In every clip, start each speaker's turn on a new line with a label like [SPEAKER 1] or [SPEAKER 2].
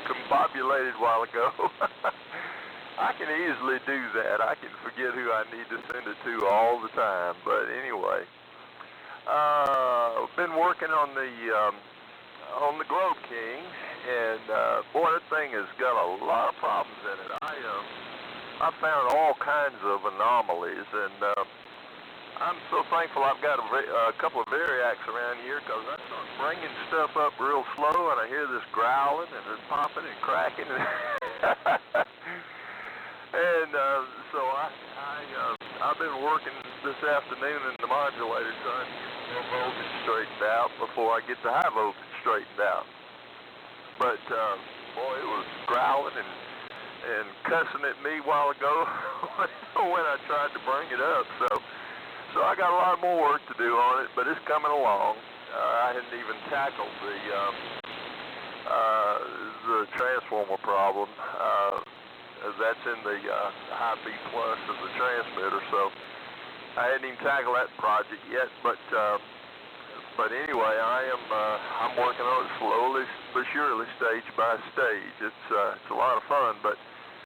[SPEAKER 1] discombobulated a while ago. I can easily do that. I can forget who I need to send it to all the time. But anyway, I've been working on the Globe King, and boy, that thing has got a lot of problems in it. I found all kinds of anomalies, and I'm so thankful I've got a couple of variacs around here, because I start bringing stuff up real slow, and I hear this growling and it's popping and cracking. And so I've been working this afternoon in the modulator trying to get the voltage straightened out before I get the high voltage straightened out. But boy, it was growling and cussing at me a while ago when I tried to bring it up. So I got a lot more work to do on it, but it's coming along. I hadn't even tackled the transformer problem. That's in the high B plus of the transmitter, so I hadn't even tackled that project yet. But anyway, I'm working on it slowly but surely, stage by stage. It's a lot of fun, but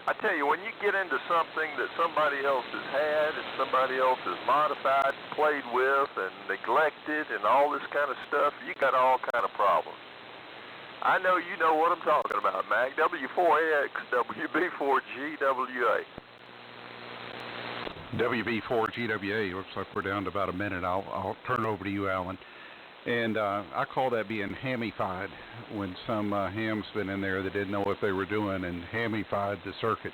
[SPEAKER 1] I tell you, when you get into something that somebody else has had and somebody else has modified, played with, and neglected, and all this kind of stuff, you got all kind of problems. I know you know what I'm talking about, Mac. W4AX, WB4GWA.
[SPEAKER 2] WB4GWA. Looks like we're down to about a minute. I'll turn it over to you, Alan. And I call that being hammified, when some ham's been in there that didn't know what they were doing and hammified the circuit.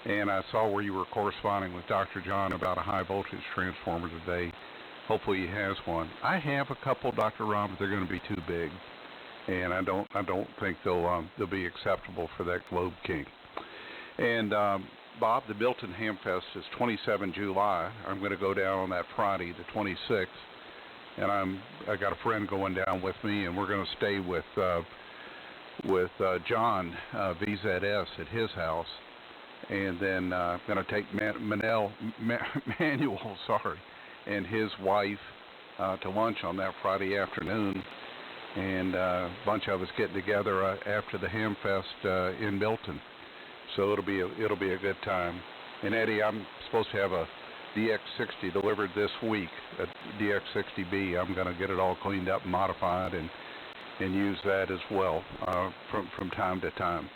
[SPEAKER 2] And I saw where you were corresponding with Dr. John about a high voltage transformer today. Hopefully he has one. I have a couple, Dr. Ron, but they're going to be too big, and I don't think they'll be acceptable for that Globe King. And Bob, the Milton Hamfest is 27 July. I'm going to go down on that Friday, the 26th. And I got a friend going down with me, and we're going to stay with John VZS at his house, and then I'm going to take Manuel, and his wife to lunch on that Friday afternoon, and a bunch of us getting together after the Hamfest in Milton. So it'll be a good time. And Eddie, I'm supposed to have a DX60 delivered this week, a DX60B. I'm going to get it all cleaned up and modified and use that as well from time to time.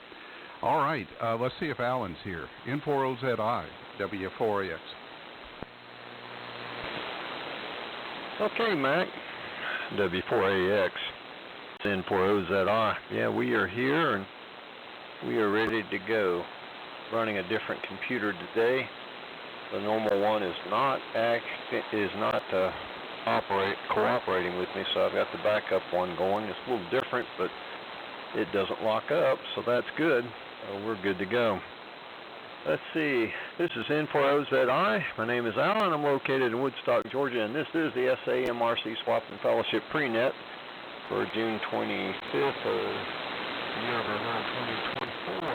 [SPEAKER 2] All right, let's see if Alan's here. N4OZI, W4AX.
[SPEAKER 3] Okay, Mac. W4AX, N4OZI. Yeah, we are here and we are ready to go. Running a different computer today. The normal one is not cooperating with me, so I've got the backup one going. It's a little different, but it doesn't lock up, so that's good. We're good to go. Let's see. This is N4OZI. My name is Alan. I'm located in Woodstock, Georgia, and this is the SAMRC Swap and Fellowship prenet for June 25th of the year of our Lord 2024.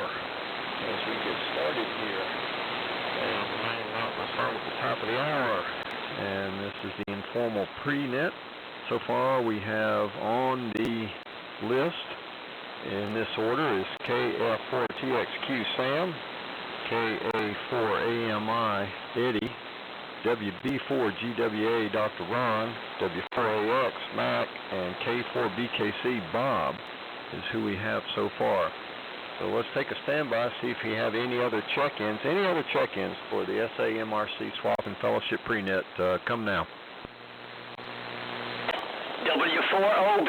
[SPEAKER 3] As we get started here. We'll start with the top of the hour, and this is the informal prenet. So far we have on the list in this order is KF4TXQ Sam, KA4AMI Eddie, WB4GWA Dr. Ron, W4AX Mac, and K4BKC Bob is who we have so far. So let's take a standby, see if we have any other check-ins. Any other check-ins for the SAMRC Swap and Fellowship prenet? Come now.
[SPEAKER 4] W4OB.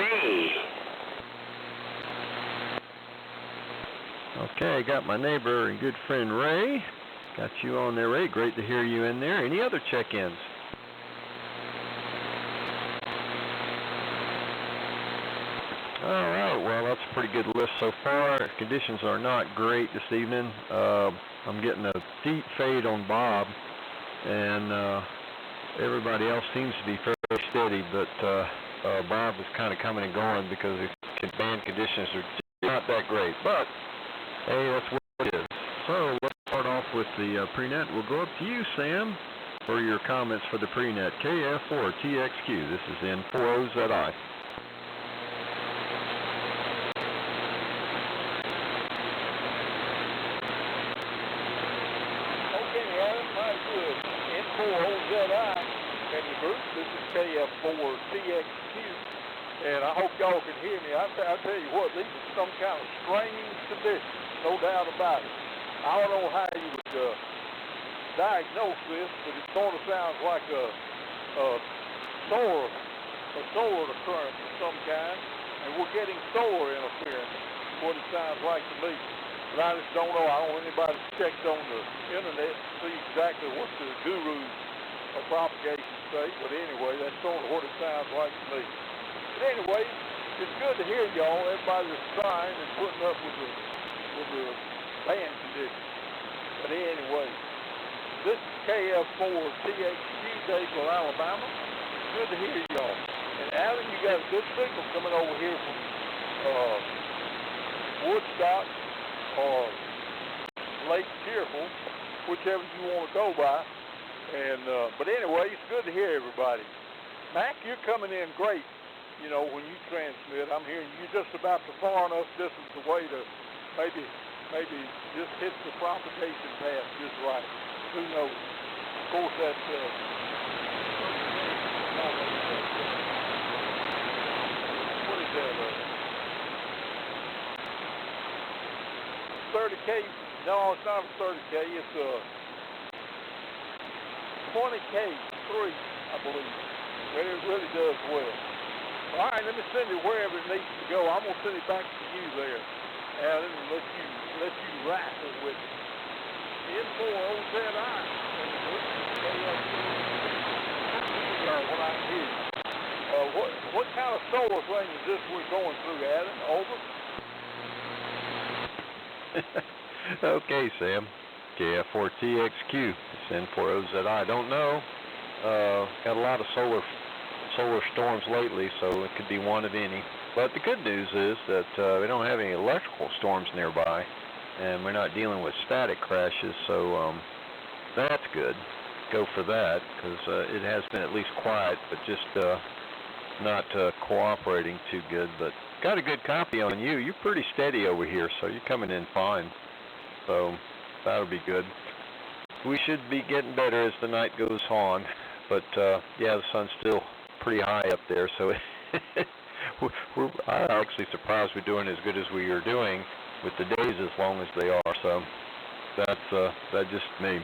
[SPEAKER 3] Okay, got my neighbor and good friend Ray. Got you on there, Ray. Great to hear you in there. Any other check-ins? All right, well, that's a pretty good list so far. Conditions are not great this evening. I'm getting a deep fade on Bob, and everybody else seems to be fairly steady, but Bob is kind of coming and going because the band conditions are not that great. But, hey, that's what it is. So let's start off with the prenet. We'll go up to you, Sam, for your comments for the prenet. KF4TXQ. This is N4OZI.
[SPEAKER 5] 4OZI and your group. This is KF4TXQ, and I hope y'all can hear me. I tell you what, these are some kind of strange conditions, no doubt about it. I don't know how you would diagnose this, but it sort of sounds like a solar occurrence of some kind, and we're getting solar interference, is what it sounds like to me. But I just don't know. I don't know anybody checked on the internet to see exactly what the gurus of propagation say, but anyway, that's sort of what it sounds like to me. But anyway, it's good to hear y'all. Everybody's trying and putting up with the band conditions. But anyway, this is KF4TXQ, Dayton, Alabama. Good to hear y'all. And Alan, you got a good signal coming over here from Woodstock or Lake Cheerful, whichever you want to go by. And but anyway, it's good to hear everybody. Mac, you're coming in great. You know, when you transmit, I'm hearing you just about the far enough distance away to maybe just hit the propagation path just right. Who knows? Of course, that's 30K. No, it's not a 30K. It's a 20K3, I believe. But it really does well. All right, let me send it wherever it needs to go. I'm gonna send it back to you there, Alan, and let you wrestle with it. N4OZI. What I hear. What kind of solar thing is this we're going through, Alan? Over.
[SPEAKER 3] Okay, Sam. KF4TXQ. It's N4OZI. Don't know. Got a lot of solar storms lately, so it could be one of any. But the good news is that we don't have any electrical storms nearby, and we're not dealing with static crashes, so that's good. Go for that, because it has been at least quiet, but just not cooperating too good. But got a good copy on you. You're pretty steady over here, so you're coming in fine. So that'll be good. We should be getting better as the night goes on, but yeah, the sun's still pretty high up there, so I'm actually surprised we're doing as good as we are doing with the days as long as they are. So that's just me.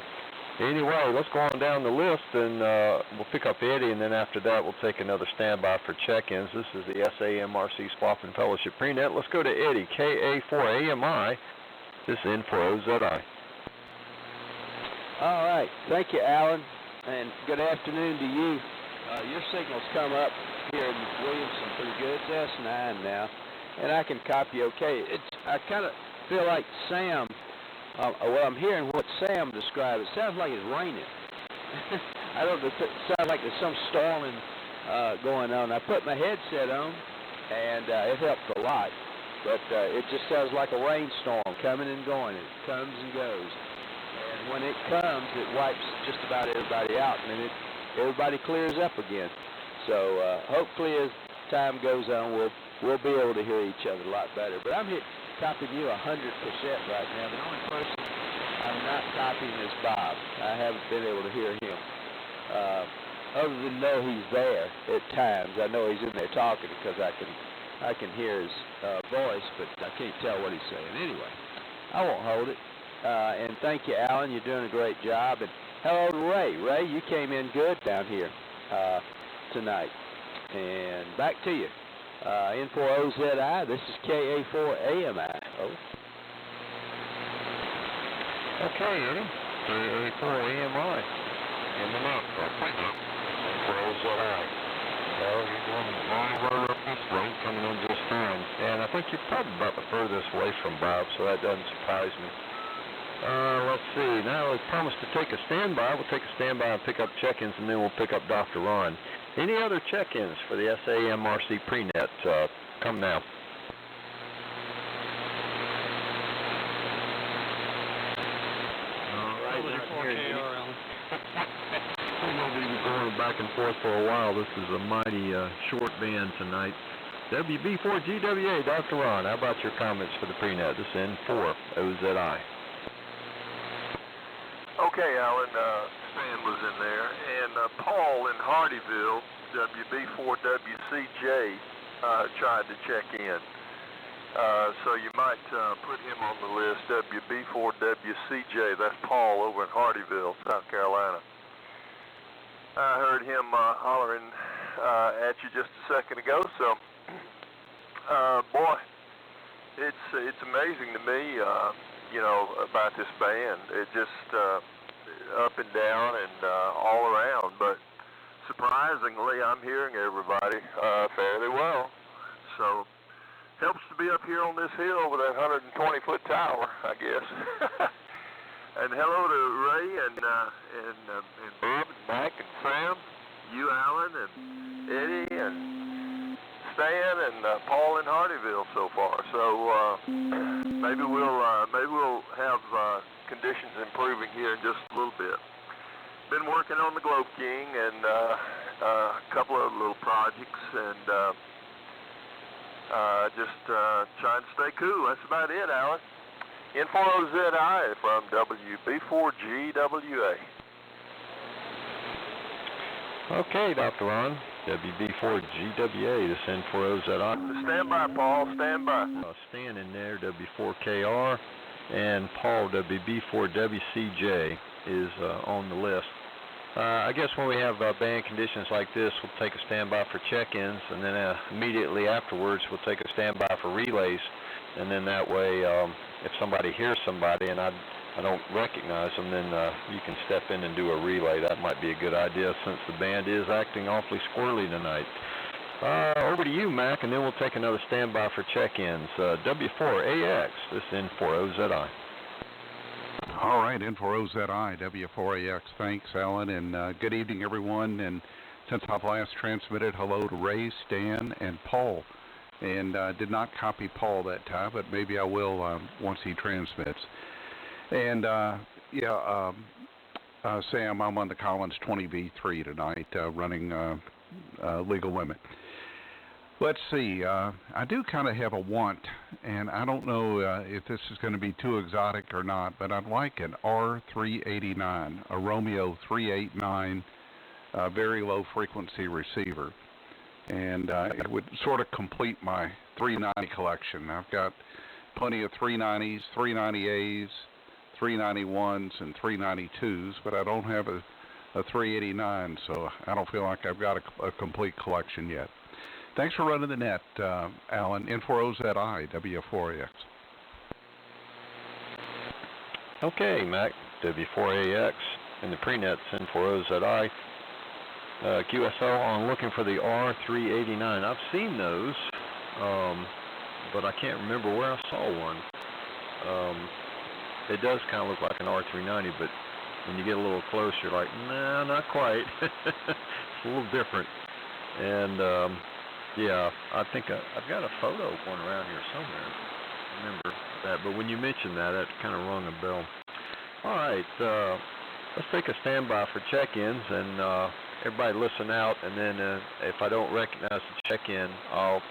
[SPEAKER 3] Anyway, let's go on down the list, and we'll pick up Eddie, and then after that we'll take another standby for check-ins. This is the SAMRC Swap and Fellowship Prenet. Let's go to Eddie, KA4AMI. This is N4OZI.
[SPEAKER 6] All right. Thank you, Alan, and good afternoon to you. Your signal's come up here in Williamson pretty good. It's S9 now, and I can copy okay. I kind of feel like Sam, well, I'm hearing what Sam described. It sounds like it's raining. I don't know, it sounds like there's some storming going on. I put my headset on, and it helped a lot, but it just sounds like a rainstorm coming and going. It comes and goes. And when it comes, it wipes just about everybody out, and then everybody clears up again. So hopefully as time goes on, we'll be able to hear each other a lot better. But I'm copying you 100% right now. The only person I'm not copying is Bob. I haven't been able to hear him. Other than know he's there at times. I know he's in there talking because I can hear his voice, but I can't tell what he's saying. Anyway, I won't hold it. And thank you, Alan. You're doing a great job. And hello to Ray. Ray, you came in good down here tonight. And back to you. N4OZI, this is KA4AMI. Oh.
[SPEAKER 3] Okay, Eddie. KA4AMI. In the map. N4OZI. Well, you're going right up this way, coming in just fine. And I think you're probably about the furthest away from Bob, so that doesn't surprise me. Let's see. Now we promised to take a standby. We'll take a standby and pick up check-ins, and then we'll pick up Dr. Ron. Any other check-ins for the SAMRC Prenet? Come now. All right. We'll be going back and forth for a while. This is a mighty short band tonight. WB4GWA, Dr. Ron, how about your comments for the Prenet? This is N4OZI.
[SPEAKER 1] Okay, Alan, span was in there, and Paul in Hardyville, WB4WCJ, tried to check in. So you might put him on the list, WB4WCJ. That's Paul over in Hardyville, South Carolina. I heard him hollering at you just a second ago. So, boy, it's amazing to me, about this band. It just up and down and all around. But surprisingly, I'm hearing everybody fairly well. So. Helps to be up here on this hill with that 120-foot tower, I guess. And hello to Ray and Bob and Mike and Sam, you, Alan, and Eddie and Stan and Paul in Hardyville so far. So maybe we'll have conditions improving here in just a little bit. Been working on the Globe King and a couple of little projects and. Just trying to stay cool. That's about it, Alan. N4OZI from WB4GWA.
[SPEAKER 3] Okay, Dr. Ron. WB4GWA, this N4OZI.
[SPEAKER 1] Stand by, Paul. Stand by.
[SPEAKER 3] Stan in there, W4KR, and Paul, WB4WCJ, is on the list. I guess when we have band conditions like this, we'll take a standby for check-ins, and then immediately afterwards, we'll take a standby for relays. And then that way, if somebody hears somebody and I don't recognize them, then you can step in and do a relay. That might be a good idea since the band is acting awfully squirrely tonight. Over to you, Mac, and then we'll take another standby for check-ins. W4AX, this N4OZI.
[SPEAKER 2] All right, N4OZI, W4AX. Thanks, Alan, and good evening, everyone. And since I've last transmitted, hello to Ray, Stan, and Paul. And did not copy Paul that time, but maybe I will once he transmits. And, Sam, I'm on the Collins 20V3 tonight, running legal limit. Let's see, I do kind of have a want, and I don't know if this is going to be too exotic or not, but I'd like an R389, a Romeo 389, very low frequency receiver. And it would sort of complete my 390 collection. I've got plenty of 390s, 390As, 391s, and 392s, but I don't have a 389, so I don't feel like I've got a complete collection yet. Thanks for running the net, Alan. N4OZI, W4AX.
[SPEAKER 3] Okay, Mac, W4AX, and the prenet's N4OZI. QSO on looking for the R389. I've seen those, but I can't remember where I saw one. It does kind of look like an R390, but when you get a little closer, you're like, nah, not quite. It's a little different. And yeah, I think I've got a photo of one around here somewhere. I remember that, but when you mentioned that, that kind of rung a bell. All right, let's take a standby for check-ins, and everybody listen out. And then if I don't recognize the check-in, I'll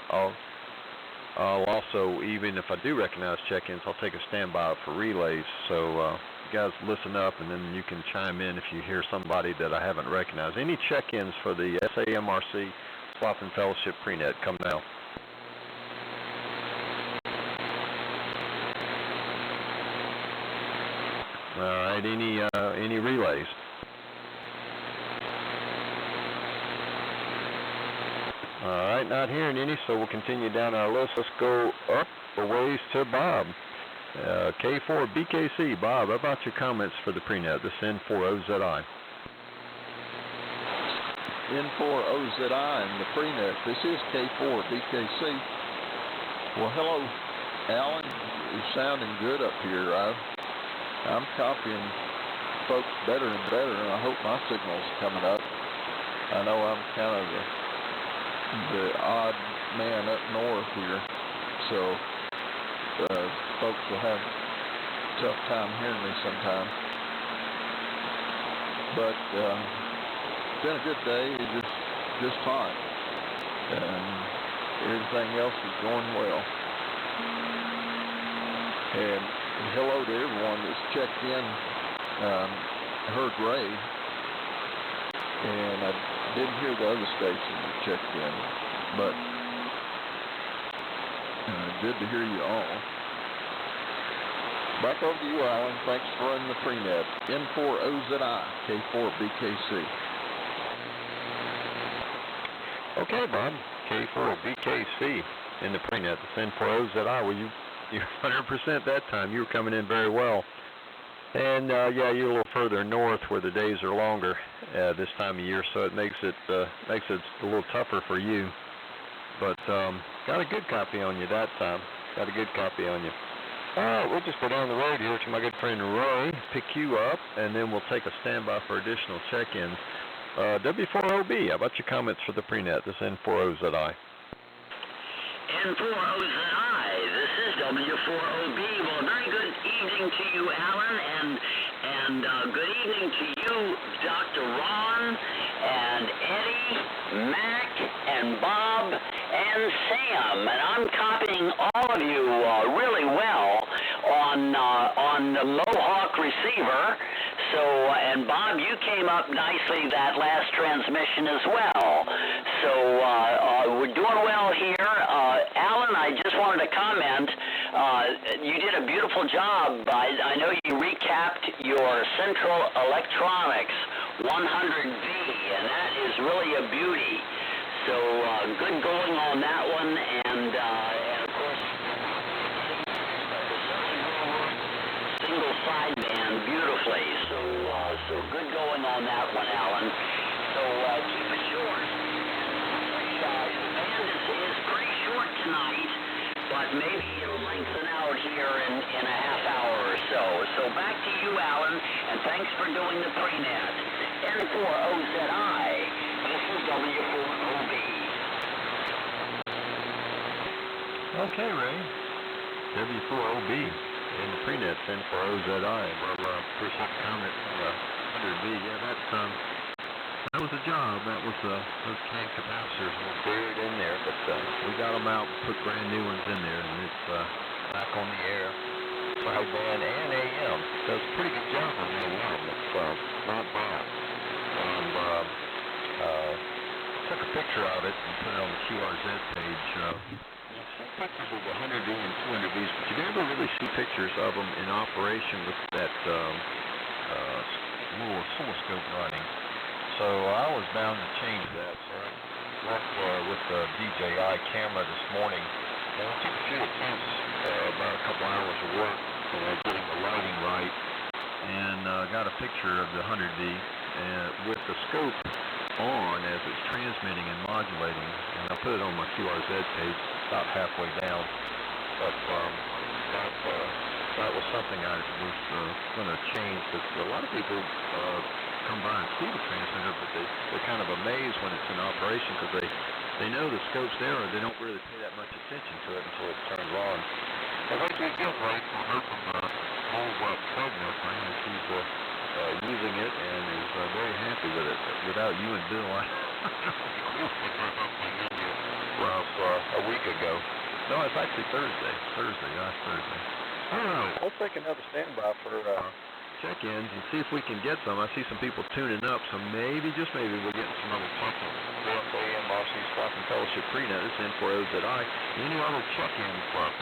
[SPEAKER 3] also, even if I do recognize check-ins, I'll take a standby for relays. So you guys listen up, and then you can chime in if you hear somebody that I haven't recognized. Any check-ins for the SAMRC Swap and Fellowship Prenet come now? All right, any relays? All right, not hearing any, so we'll continue down our list. Let's go up a ways to Bob. K4BKC. Bob, how about your comments for the prenet, this N4OZI?
[SPEAKER 5] N4OZI and the prenet. This is K4BKC. Well, hello, Alan. You're sounding good up here. I'm copying folks better and better, and I hope my signal's coming up. I know I'm kind of the odd man up north here, so folks will have a tough time hearing me sometime. But it's been a good day. It's just hot, and everything else is going well. And hello to everyone that's checked in. I heard Ray
[SPEAKER 3] And I didn't hear the other station that checked in, but good to hear you all. Back over to you, Alan. Thanks for running the prenet. N4OZI, K4BKC. Okay, Bob. K4BKC in the prenet. It's N4OZI. Well, you're 100% that time. You were coming in very well. And yeah, you're a little further north where the days are longer this time of year, so it makes it a little tougher for you. But got a good copy on you that time. Got a good copy on you. We'll just go down the road here to my good friend Roy, pick you up, and then we'll take a standby for additional check-ins. W4OB, how about your comments for the prenet? This is N4OZI.
[SPEAKER 4] N4OZI, this is W4OB. Well, very good evening to you, Alan, and good evening to you, Dr. Ron, and Eddie, Mac, and Bob, and Sam. And I'm copying all of you really well on the Mohawk receiver. So, and Bob, you came up nicely that last transmission as well. So, we're doing well here. Alan, I just wanted to comment. You did a beautiful job. I know you recapped your Central Electronics 100B, and that is really a beauty. So, good going on that one, and of course, single sideband beautifully. So good going on that one, Alan. So keep it short. The band is pretty short tonight, but maybe it'll lengthen out here in a half hour or so. So back to you, Alan, and thanks for doing the prenet. N4OZI. This is W4OB.
[SPEAKER 3] Okay, Ray. W4OB in the prenet, N4OZI. Well, appreciate the comment on the 100B. Yeah, that was a job. That was those tank capacitors were buried in there, but we got them out, put brand new ones in there, and it's back on the air. Sideband and AM. Does a pretty good job on the AM. It's not bad. And took a picture of it and put it on the QRZ page. You see pictures of the 100B and 200Bs, but you never really see pictures of them in operation with that little oscilloscope running. So I was bound to change that. So I went with the DJI camera this morning. And I took a few attempts, about a couple hours of work, getting the lighting right, and got a picture of the 100D with the scope on as it's transmitting and modulating. And I put it on my QRZ page, about halfway down. But that was something I was going to change, because a lot of people come by and see the transmitter, but they're kind of amazed when it's in operation, because they know the scope's there, or they don't really pay that much attention to it until it's turned on. And what do you get, right? We're hoping the whole segment, and she's using it and is very happy with it. Without you and Bill, a week ago. No, it's actually last Thursday. All right, let's take another standby for check-ins and see if we can get some. I see some people tuning up, so maybe, just maybe, we'll get some other check-ins. SAMRC AM Fellowship prenet. This is N4OZI. Any other check-ins for us?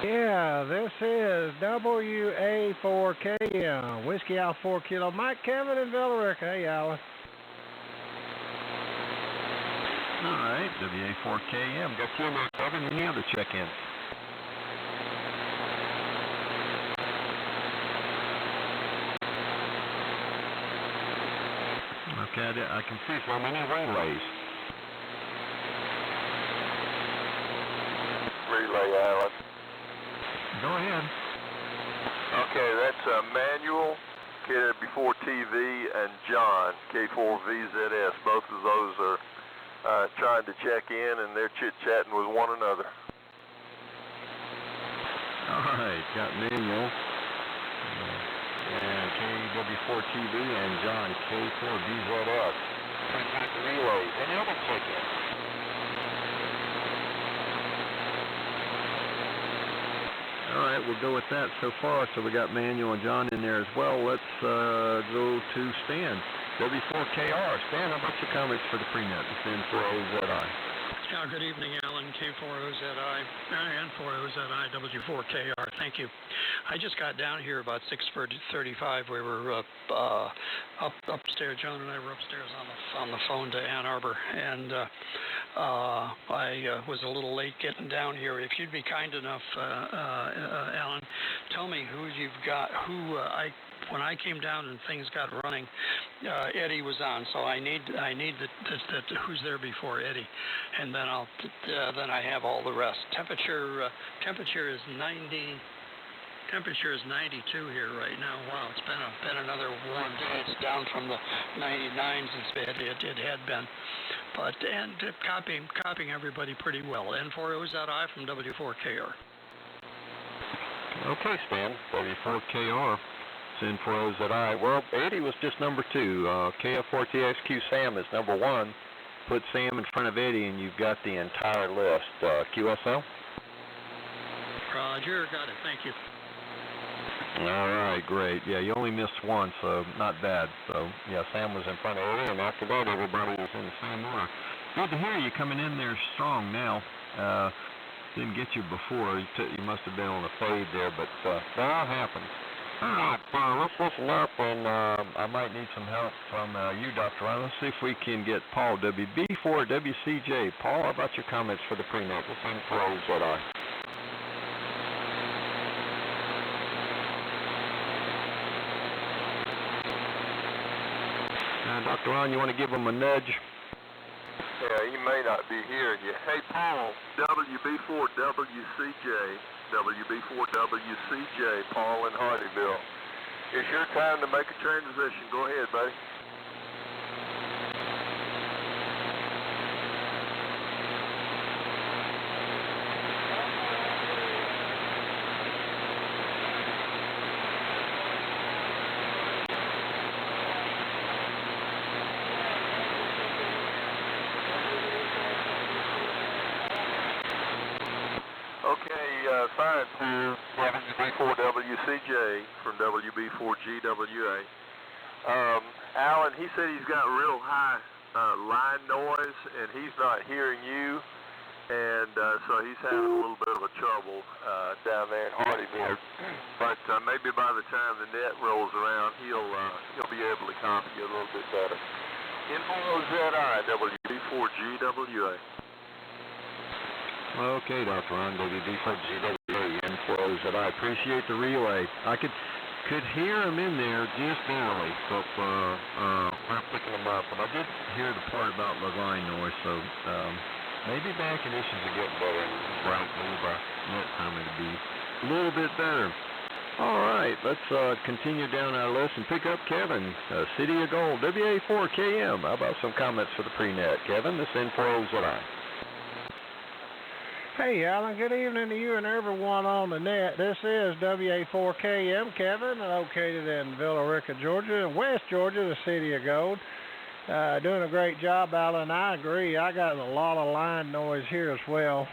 [SPEAKER 7] Yeah, this is WA4KM, Whiskey Alpha 4 Kilo, Mike, Kevin, and Villarica. Hey, Alan.
[SPEAKER 3] All right, WA4KM. Got you, Mike, Kevin. Any other check-ins? Okay, I can see so many relays.
[SPEAKER 1] Relay, Alan.
[SPEAKER 3] Go ahead.
[SPEAKER 1] Okay, that's Manuel, before TV, and John, K4VZS. Both of those are trying to check in, and they're chit-chatting with one another.
[SPEAKER 3] All right, got Manuel. And KW4TV and John, K4BZS. Contact relays. Any other check-in? All right, we'll go with that so far. So we got Manuel and John in there as well. Let's go to Stan, W4KR. Stan, how about your comments for the prenet, the N4OZI?
[SPEAKER 8] Yeah, good evening, Alan, K4OZI and 4OZI, W4KR. Thank you. I just got down here about 6:35. We were upstairs. John and I were upstairs on the phone to Ann Arbor, and I was a little late getting down here. If you'd be kind enough, Alan, tell me who you've got. When I came down and things got running, Eddie was on, so I need the who's there before Eddie, and then then I have all the rest. Temperature is 90. Temperature is 92 here right now. Wow, it's been another warm day. It's down from the 99s it had been, but and copying everybody pretty well. N4OZI from W4KR.
[SPEAKER 3] Okay, Stan, W4KR. N4OZI. Well, Eddie was just number 2. KF4TXQ Sam is number 1. Put Sam in front of Eddie, and you've got the entire list. QSL?
[SPEAKER 8] Roger, got it. Thank you.
[SPEAKER 3] All right, great. Yeah, you only missed one, so not bad. So, yeah, Sam was in front of Eddie, and after that, everybody was in the same order. Good to hear you coming in there strong now. Didn't get you before. You must have been on a fade there, but that happens. All right, let's listen up, and I might need some help from you, Dr. Ryan. Let's see if we can get Paul, WB4WCJ. Paul, how about your comments for the prenet? This N4OZI. Dr. Ron, you want to give him a nudge?
[SPEAKER 1] Yeah, he may not be hearing you. Hey, Paul, WB4WCJ. WB4WCJ, Paul in Hardyville. It's your time to make a transition. Go ahead, buddy. Fine, WB4WCJ from WB4GWA. Alan, he said he's got real high line noise, and he's not hearing you, and so he's having a little bit of a trouble down there in Hardyville. But maybe by the time the net rolls around, he'll be able to copy you a little bit better. N4OZI, WB4GWA.
[SPEAKER 3] Okay, Dr. Ron, WB4GWA, N4OZI. I appreciate the relay. I could hear him in there just barely, but I'm picking him up. But I did hear the part about the line noise, so maybe bad conditions are getting better. Right, maybe by net time it'll be a little bit better. All right, let's continue down our list and pick up Kevin, City of Gold, WA4KM. How about some comments for the prenet? Kevin, this N4OZI.
[SPEAKER 7] Hey, Alan, good evening to you and everyone on the net. This is WA4KM, Kevin, located in Villa Rica, Georgia, and West Georgia, the City of Gold. Doing a great job, Alan. I agree. I got a lot of line noise here as well.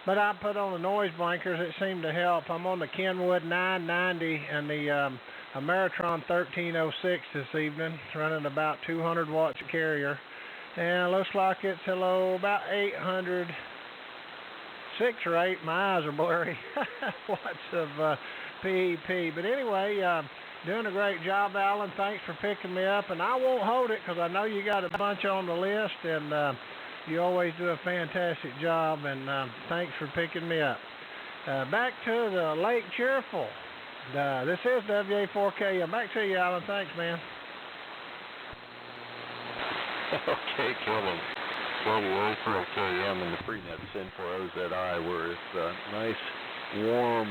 [SPEAKER 7] But I put on the noise blinkers. It seemed to help. I'm on the Kenwood 990 and the Ameritron 1306 this evening, running about 200 watts carrier. And it looks like it's about 800. 6 or 8, my eyes are blurry, watts of PEP. But anyway, doing a great job, Alan. Thanks for picking me up. And I won't hold it because I know you got a bunch on the list, and you always do a fantastic job. And thanks for picking me up. Back to the Lake Cheerful. This is WA4K. Back to you, Alan. Thanks, man.
[SPEAKER 3] Okay, Kevin. WA4KM in the prenet N4OZI, where it's nice, warm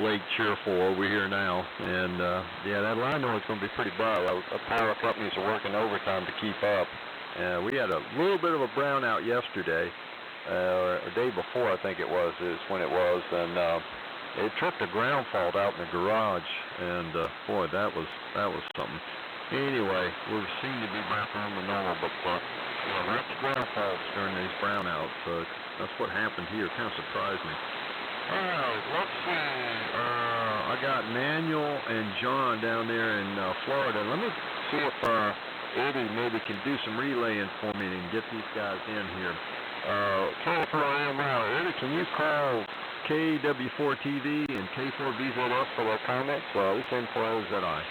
[SPEAKER 3] Lake Cheerful over here now. And yeah, that line noise is going to be pretty bad. Power companies are working overtime to keep up. We had a little bit of a brownout yesterday, or a day before I think it was, is when it was, and it tripped a ground fault out in the garage, and boy, that was something. Anyway, we seem to be back on the normal, but lots of ground faults during these brownouts. That's what happened here. Kind of surprised me. Alright, let's see. I got Manuel and John down there in Florida. Let me see if Eddie maybe can do some relaying for me and get these guys in here. Eddie, can you call KW4TV and K4BZS for their comments? This N4OZI.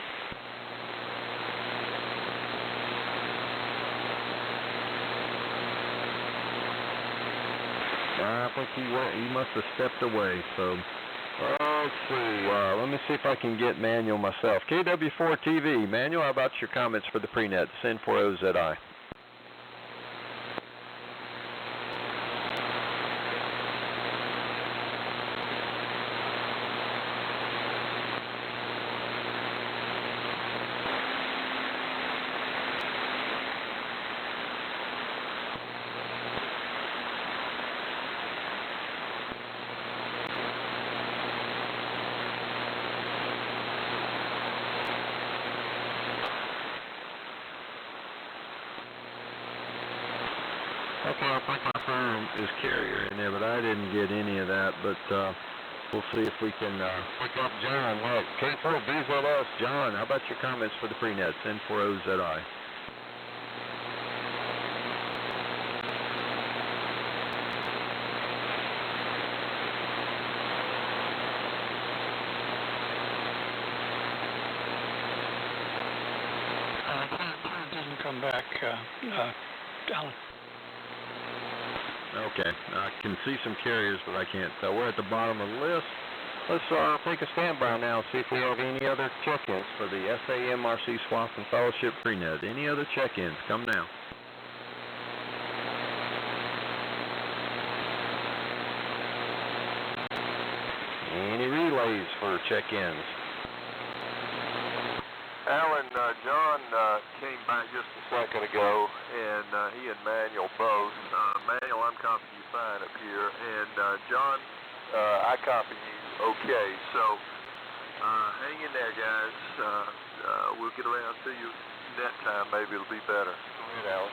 [SPEAKER 3] I think he must have stepped away, so let's see. Let me see if I can get Manuel myself. KW4TV, Manuel, how about your comments for the prenet? N4OZI. Okay, I think my phone is carrier in there, but I didn't get any of that. But we'll see if we can pick up John. Well, K4BZS, John, how about your comments for the prenet? N4OZI.
[SPEAKER 8] Didn't come back, Alan.
[SPEAKER 3] Okay, I can see some carriers, but I can't tell. We're at the bottom of the list. Let's take a standby now and see if we have any other check-ins for the SAMRC Swath and Fellowship prenet. Any other check-ins? Come now. Any relays for check-ins?
[SPEAKER 1] Alan, John came back just a second ago, and he and Manuel both. Manuel, I'm copying you fine up here, and John, I copy you okay. So hang in there, guys. We'll get around to you net time. Maybe it'll be better. Go ahead, Alan.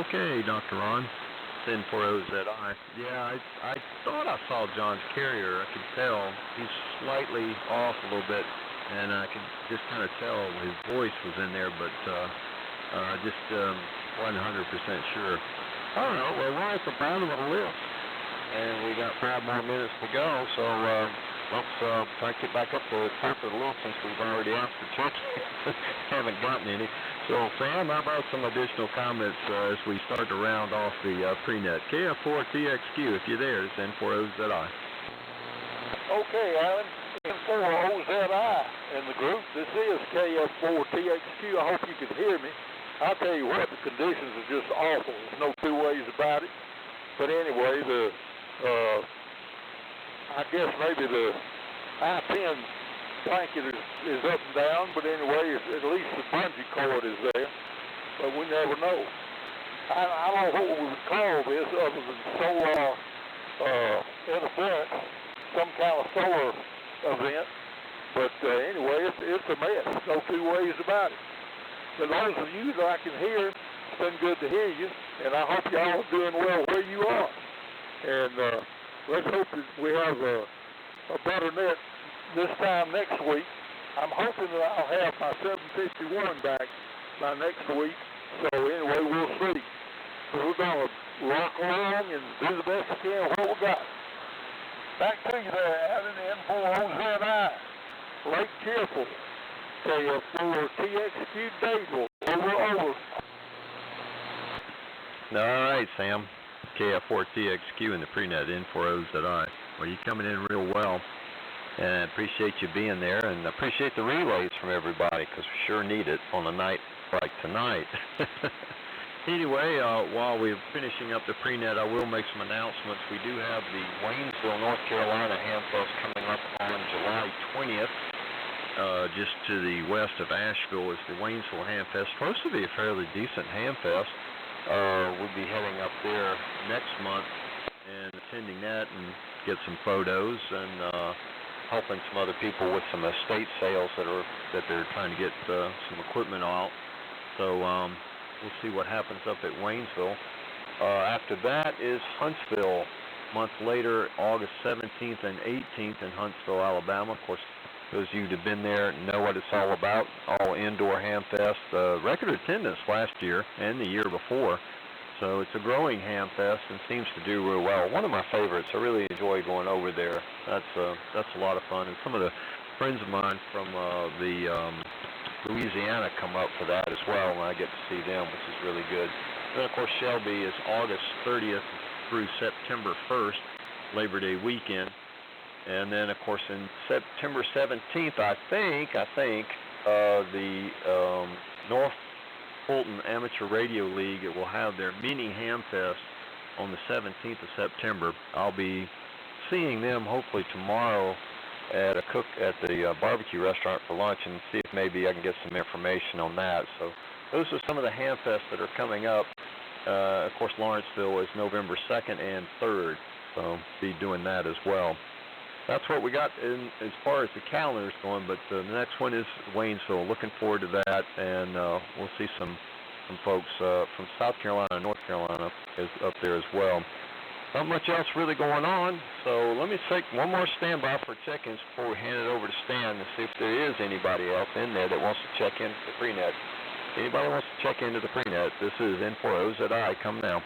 [SPEAKER 3] Okay, Dr. Ron. N4OZI. Yeah, I thought I saw John's carrier. I could tell he's slightly off a little bit, and I could just kind of tell his voice was in there, but I just wasn't 100% sure. All right, well, we're at the bottom of the list, and we got 5 more minutes to go, so let's try to get back up to the top of the list since we've already asked for checks. Haven't gotten any. So, Sam, how about some additional comments as we start to round off the prenet? KF4TXQ, if you're there, it's N4OZI.
[SPEAKER 5] Okay, Alan. N4OZI in the group. This is KF4TXQ. I hope you can hear me. I'll tell you what, the conditions are just awful. There's no two ways about it. But anyway, I guess maybe the I-10 blanket is up and down, but anyway, at least the bungee cord is there. But we never know. I don't know what we would call this other than solar interference, some kind of solar event. But anyway, it's a mess. No two ways about it. But those of you that I can hear, it's been good to hear you, and I hope y'all are doing well where you are. And let's hope that we have a better net this time next week. I'm hoping that I'll have my 751 back by next week. So anyway, we'll see. So we're going to rock along and do the best we can with what we got. Back to you there, Alan, N4OZI. Lake Cheerful. KF4TXQ Dadeville. Over.
[SPEAKER 3] All right, Sam. KF4TXQ in the prenet, N4OZI. Well, you're coming in real well. And I appreciate you being there, and I appreciate the relays from everybody, because we sure need it on a night like tonight. Anyway, while we're finishing up the prenet, I will make some announcements. We do have the Waynesville, North Carolina Hamfest coming up on July 20th. Just to the west of Asheville is the Waynesville Hamfest. Supposed to be a fairly decent Hamfest. We'll be heading up there next month and attending that and get some photos and helping some other people with some estate sales that they're trying to get some equipment out. So we'll see what happens up at Waynesville. After that is Huntsville month later, August 17th and 18th in Huntsville, Alabama. Of course, those of you who've been there know what it's all about. All indoor ham fest. Record attendance last year and the year before. So it's a growing ham fest and seems to do real well. One of my favorites. I really enjoy going over there. That's a lot of fun. And some of the friends of mine from Louisiana come up for that as well, and I get to see them, which is really good. Then, of course, Shelby is August 30th through September 1st, Labor Day weekend. And then, of course, in September 17th, I think the North Fulton Amateur Radio League will have their mini ham fest on the 17th of September. I'll be seeing them hopefully tomorrow at the barbecue restaurant for lunch, and see if maybe I can get some information on that. So those are some of the ham fests that are coming up. Of course, Lawrenceville is November 2nd and 3rd, so be doing that as well. That's what we got as far as the calendar's going, but the next one is Waynesville. Looking forward to that, and we'll see some folks from South Carolina and North Carolina up there as well. Not much else really going on, so let me take one more standby for check-ins before we hand it over to Stan and see if there is anybody else in there that wants to check into the prenet. Anybody wants to check into the prenet, this is N4OZI. Come now.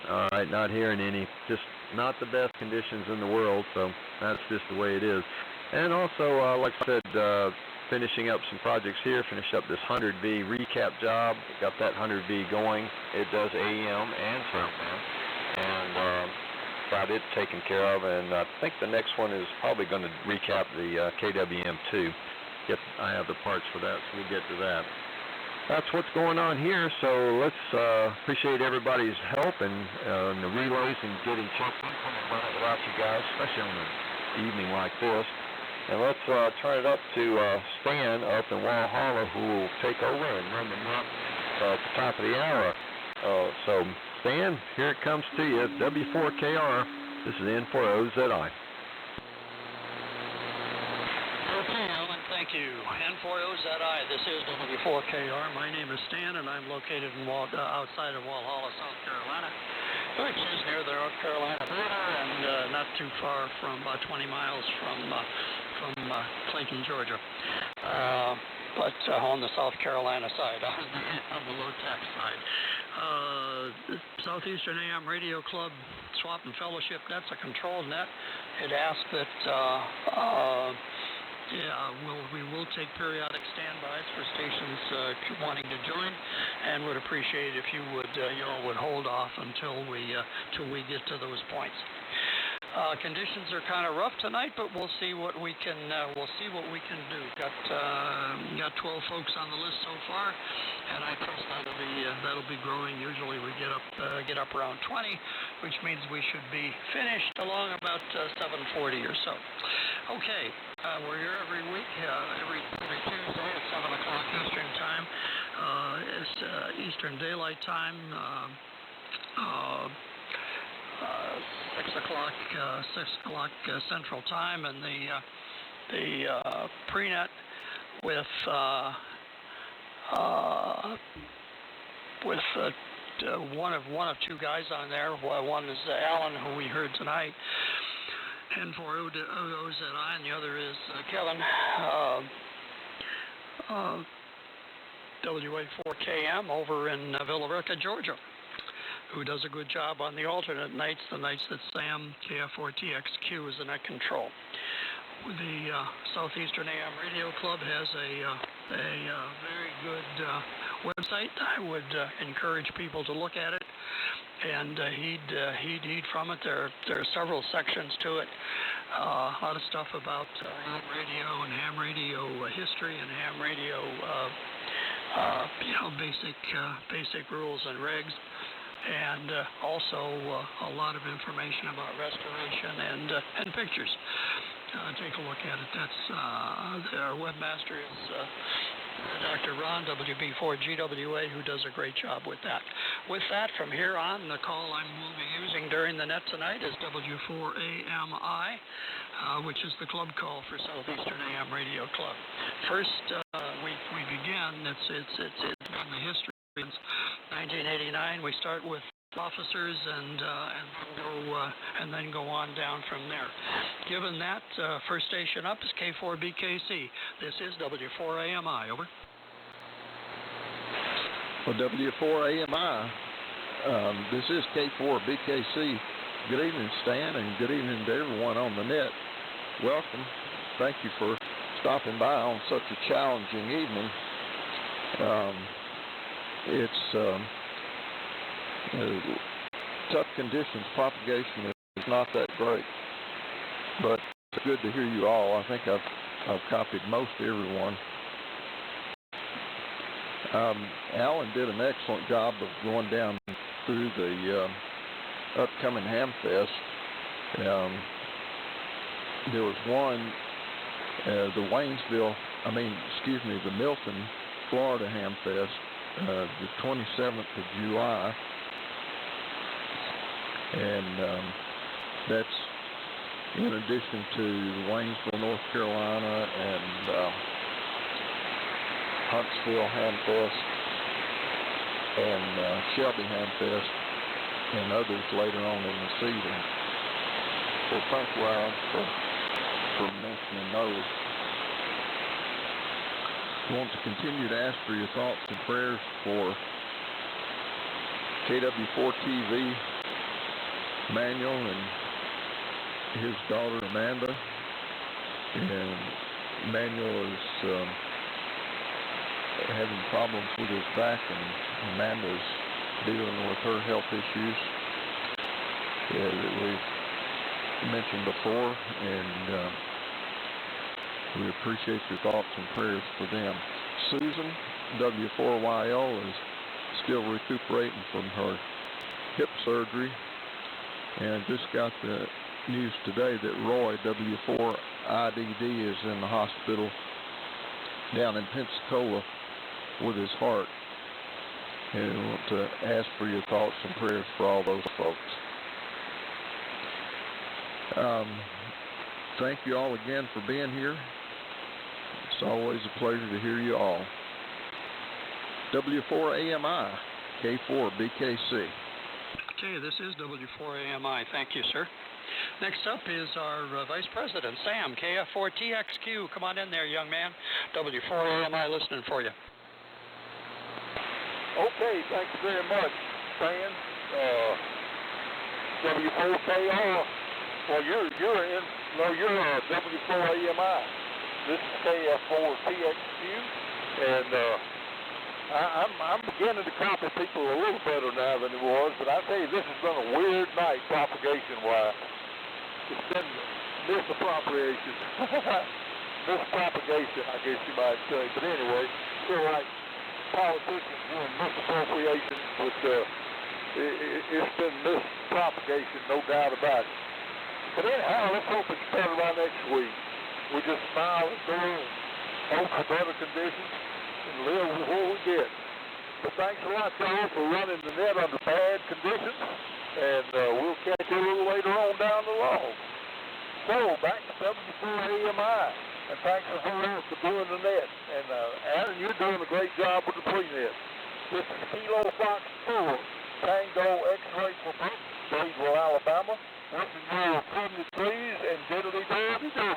[SPEAKER 3] All right, not hearing any. Just not the best conditions in the world, so that's just the way it is. And also, like I said, finishing up some projects here. Finish up this 100V recap job. Got that 100V going. It does AM and FM, and got it taken care of. And I think the next one is probably going to recap the KWM2. I have the parts for that, so we'll get to that. That's what's going on here, so let's appreciate everybody's help and the relays and getting checked in. Coming by without you guys, especially on an evening like this. And let's turn it up to Stan up in Walhalla, who will take over and run the net at the top of the hour. So, Stan, here it comes to you, W4KR. This is N4OZI.
[SPEAKER 8] Okay, Alan, thank you. N4OZI, this is W4KR. My name is Stan, and I'm located in outside of Walhalla, South Carolina, which is near the North Carolina border and not too far from, about 20 miles from Clinton, Georgia. But on the South Carolina side, on the low-tax side. Southeastern AM Radio Club Swap and Fellowship, that's a controlled net. It asks that we will take periodic standbys for stations wanting to join, and would appreciate if you would hold off until we get to those points. Conditions are kind of rough tonight, but we'll see what we can do. Got 12 folks on the list so far, and I trust that'll be growing. Usually we get up around 20, which means we should be finished along about 7:40 or so. Okay, we're here every week, every Tuesday at 7 o'clock Eastern time. It's Eastern Daylight Time. 6 o'clock Central Time, and the prenet with one of two guys on there. One is Alan, who we heard tonight, N4OZI, and the other is Kevin, WA4KM over in Villa Rica, Georgia, who does a good job on the alternate nights, the nights that Sam, KF4TXQ, is the net control. The Southeastern AM Radio Club has a very good website. I would encourage people to look at it and heed from it. There are several sections to it. A lot of stuff about ham radio and ham radio history and ham radio, basic rules and regs. And also a lot of information about restoration and pictures. Take a look at it. That's our webmaster is Dr. Ron, WB4GWA, who does a great job with that. With that, from here on, the call I will be using during the net tonight is W4AMI, which is the club call for Southeastern AM Radio Club. First, we begin. It's in the history 1989. We start with officers and then go on down from there. Given that, first station up is K4BKC. This is W4AMI. Over.
[SPEAKER 9] Well, W4AMI, this is K4BKC. Good evening, Stan, and good evening to everyone on the net. Welcome. Thank you for stopping by on such a challenging evening. It's tough conditions. Propagation is not that great, but it's good to hear you all. I think I've copied most everyone. Alan did an excellent job of going down through the upcoming Hamfest. There was one, the Milton, Florida Hamfest, the 27th of July, and that's in addition to Waynesville, North Carolina, and Huntsville Hamfest, and Shelby Hamfest, and others later on in the season. So thank you, Alan, for mentioning those. I want to continue to ask for your thoughts and prayers for KW4TV, Manuel and his daughter Amanda. And Manuel is having problems with his back, and Amanda's dealing with her health issues that we've mentioned before, and we appreciate your thoughts and prayers for them. Susan, W4YL, is still recuperating from her hip surgery, and just got the news today that Roy, W4IDD, is in the hospital down in Pensacola with his heart. And we want to ask for your thoughts and prayers for all those folks. Thank you all again for being here. It's always a pleasure to hear you all. W4AMI, K4BKC.
[SPEAKER 8] Okay, this is W4AMI. Thank you, sir. Next up is our Vice President, Sam, KF4TXQ. Come on in there, young man. W4AMI listening for you.
[SPEAKER 5] Okay, thank you very much, Stan. W4KR. Well, you're W4AMI. This is KF4TXQ, and I'm beginning to copy people a little better now than it was, but I tell you, this has been a weird night propagation-wise. It's been misappropriation. Mispropagation, I guess you might say. But anyway, you're right. Politicians doing misappropriation, but it's been mispropagation, no doubt about it. But anyhow, let's hope it's better by next week. We just smile and go and hope for better conditions and live with what we get. But thanks a lot, y'all, for running the net under bad conditions, and we'll catch you a little later on down the road. So, back to W4AMI, and thanks for doing the net. And Aaron, you're doing a great job with the prenet. This is Kilo Fox 4, Tango X-ray for Gainesville, Alabama. Wishing you permanent trees and diddly-diddly-do.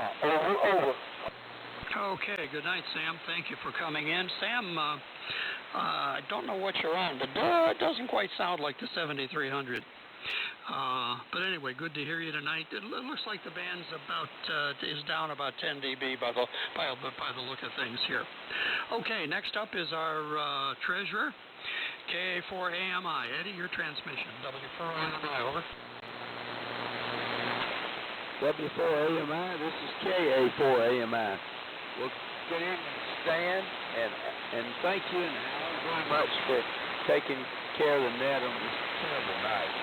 [SPEAKER 5] Over.
[SPEAKER 8] Okay, good night, Sam. Thank you for coming in. Sam, I don't know what you're on, but it doesn't quite sound like the 7300. But anyway, good to hear you tonight. It looks like the band's is down about 10 dB by the look of things here. Okay, next up is our treasurer, K4AMI. Eddie, your transmission. W4AMI, over.
[SPEAKER 6] W4AMI, this is KA4AMI. Well, good evening, Stan, and thank you and Alan very much for taking care of the net on this terrible night.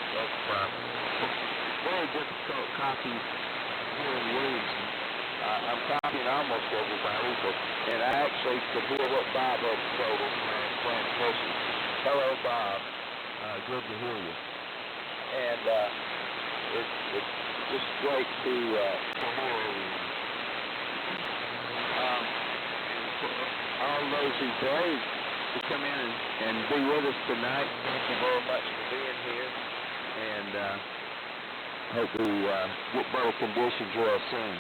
[SPEAKER 6] Very difficult copy here in Williamson. I'm copying almost everybody, and I actually could hear what Bob had to say this transmission. Hello, Bob. Good to hear you. And it's just great to hear all those who buried to come in and be with us tonight. Thank you very much for being here. And hope we get better conditions real soon.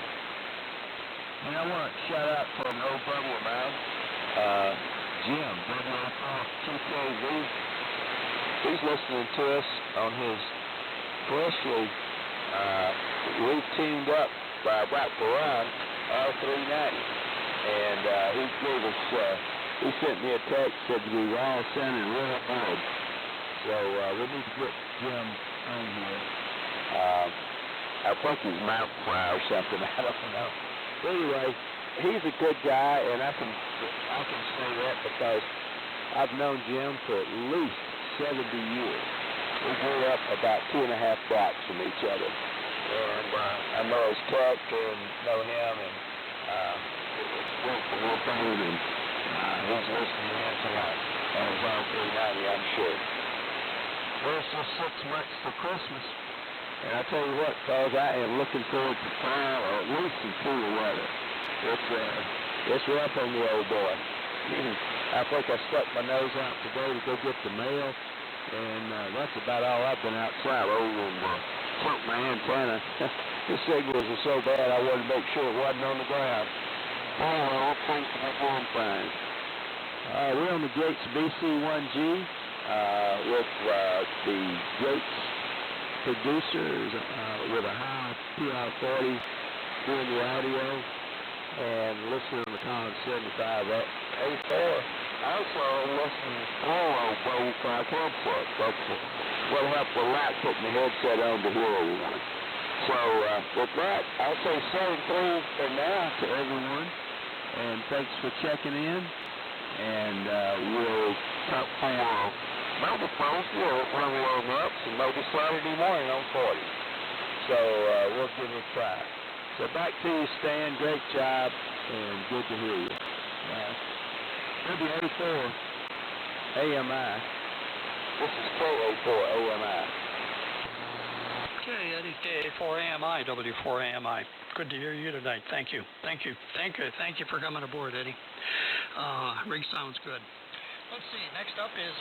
[SPEAKER 6] And I want to shout out for an old buddy of mine, Jim, WFR2KV. He's listening to us on his freshly re-tuned up by Black Baron R390. And he gave us, he sent me a text, said we were all sounding real good. So we need to get Jim on here. I think his mouth dry or something, I don't know. But anyway, he's a good guy, and I can say that because I've known Jim for at least 70 years. We grew up about 2.5 blocks from each other. And I know his character and know him, and we're proud, and he's listening in tonight on his own 390, I'm sure. Well, it's just 6 months to Christmas. And I tell you what, fellas, I am looking forward to fall, or at least some cooler weather. It's rough on the old boy. I think I stuck my nose out today to go get the mail, and that's about all I've been outside over and took my antenna. The signals are so bad I wanted to make sure it wasn't on the ground. Oh, well, things to be going fine. We're on the Gates BC1G with the Gates producers with a high PR40 doing the audio and listening to the Collins 75A4. Also listening to old Bullfrog headset. That's what helped a lot putting the headset on to hear everyone. So with that, I'll say 7-3 for now to everyone, and thanks for checking in. And we'll talk for maybe Thursday or when we warm up, and maybe Saturday morning on 40. So we'll give it a try. So back to you, Stan. Great job, and good to hear you. W84 AMI. This is K84 AMI.
[SPEAKER 8] Okay, Eddie, K84 AMI, W4 AMI. Good to hear you tonight. Thank you. Thank you for coming aboard, Eddie. Rig sounds good. Let's see. Next up is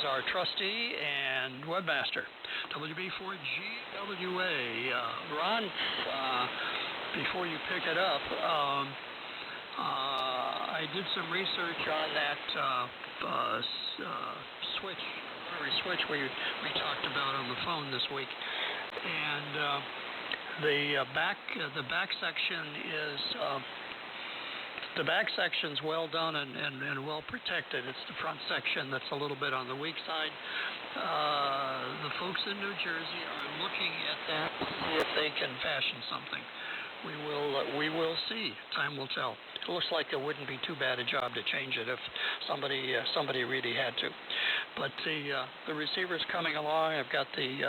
[SPEAKER 8] our trustee and webmaster, WB4GWA. Ron, before you pick it up, I did some research on that switch we talked about on the phone this week, and the back section is. The back section's well done and well protected. It's the front section that's a little bit on the weak side. The folks in New Jersey are looking at that to see if they can fashion something. We will see. Time will tell. It looks like it wouldn't be too bad a job to change it if somebody really had to. But the receiver's coming along. I've got the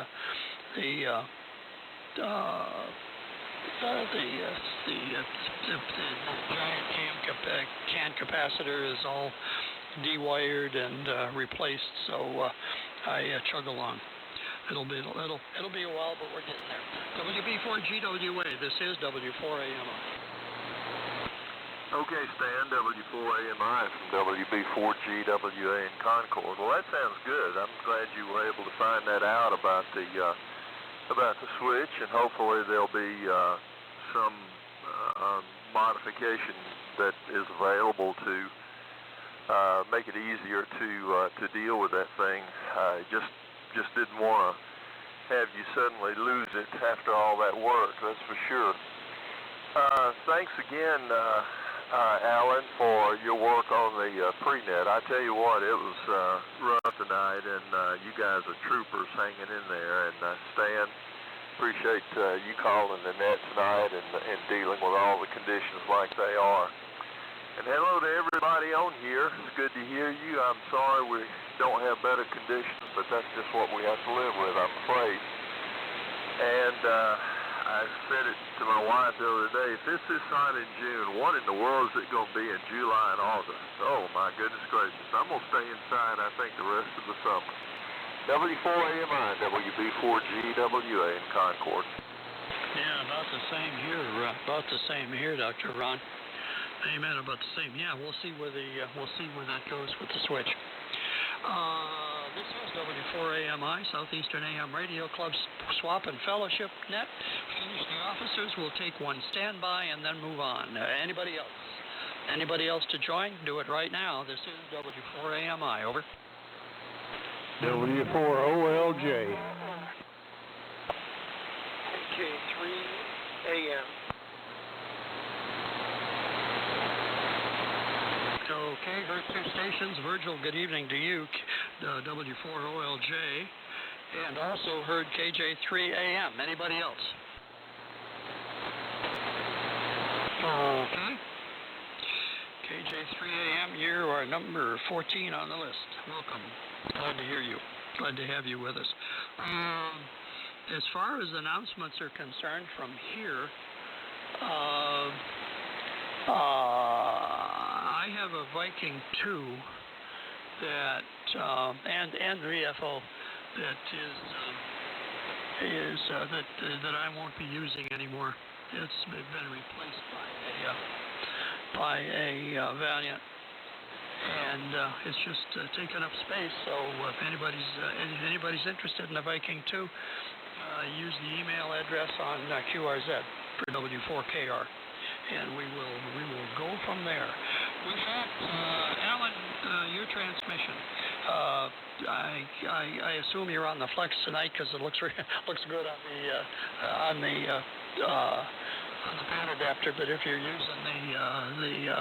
[SPEAKER 8] giant can capacitor is all dewired and replaced, so I chug along. It'll be a while, but we're getting there. WB4GWA. This is W4AMI.
[SPEAKER 1] Okay, Stan, W4AMI from WB4GWA in Concord. Well, that sounds good. I'm glad you were able to find that out about the switch, and hopefully there'll be some modification that is available to make it easier to deal with that thing. Just didn't want to have you suddenly lose it after all that work, that's for sure. Thanks again, Alan, for your work on the prenet. I tell you what, it was rough tonight, and you guys are troopers hanging in there. And Stan, appreciate you calling the net tonight and dealing with all the conditions like they are. And hello to everybody on here. It's good to hear you. I'm sorry we don't have better conditions, but that's just what we have to live with, I'm afraid. And I said it to my wife the other day, if this is not in June, what in the world is it going to be in July and August? Oh, my goodness gracious. I'm going to stay inside, I think, the rest of the summer. W4AMI, WB4GWA in Concord.
[SPEAKER 8] Yeah, about the same here, Dr. Ron. Amen. About the same. Yeah, we'll see where that goes with the switch. This is W4AMI, Southeastern AM Radio Club Swap and Fellowship Net. Finish the officers. We'll take one standby and then move on. Anybody else? Anybody else to join? Do it right now. This is W4AMI. Over.
[SPEAKER 7] W4OLJ.
[SPEAKER 5] K3 AM.
[SPEAKER 8] Okay, heard two stations. Virgil, good evening to you, W4OLJ, and also heard KJ3 AM. Anybody else? Okay. KJ3 AM, you are number 14 on the list. Welcome. Glad to hear you. Glad to have you with us. As far as announcements are concerned from here, I have a Viking 2 that and VFO that I won't be using anymore. It's been replaced by a Valiant, and it's just taking up space. So if anybody's interested in the Viking 2, use the email address on QRZ for W4KR. And we will go from there. With that, Alan, your transmission. I assume you're on the flex tonight because it looks good on the pad adapter. But if you're using the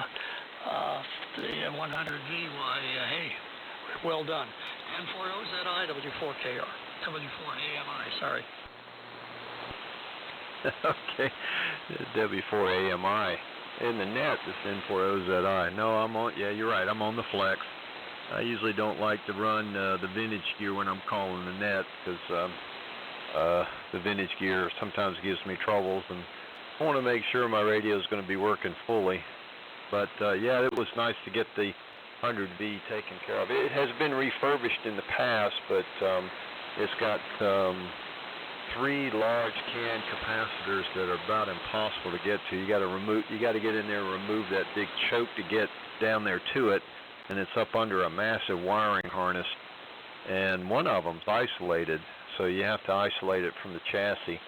[SPEAKER 8] 100V, why, hey, well done. N4OZI, W4KR, W4AMI. Sorry.
[SPEAKER 3] Okay, W4AMI. In the net, this N4OZI. No, I'm on, yeah, you're right, I'm on the flex. I usually don't like to run the vintage gear when I'm calling the net because the vintage gear sometimes gives me troubles, and I want to make sure my radio is going to be working fully. But yeah, it was nice to get the 100V taken care of. It has been refurbished in the past, but it's got 3 large can capacitors that are about impossible to get to. You got to get in there and remove that big choke to get down there to it, and it's up under a massive wiring harness. And one of them's isolated, so you have to isolate it from the chassis.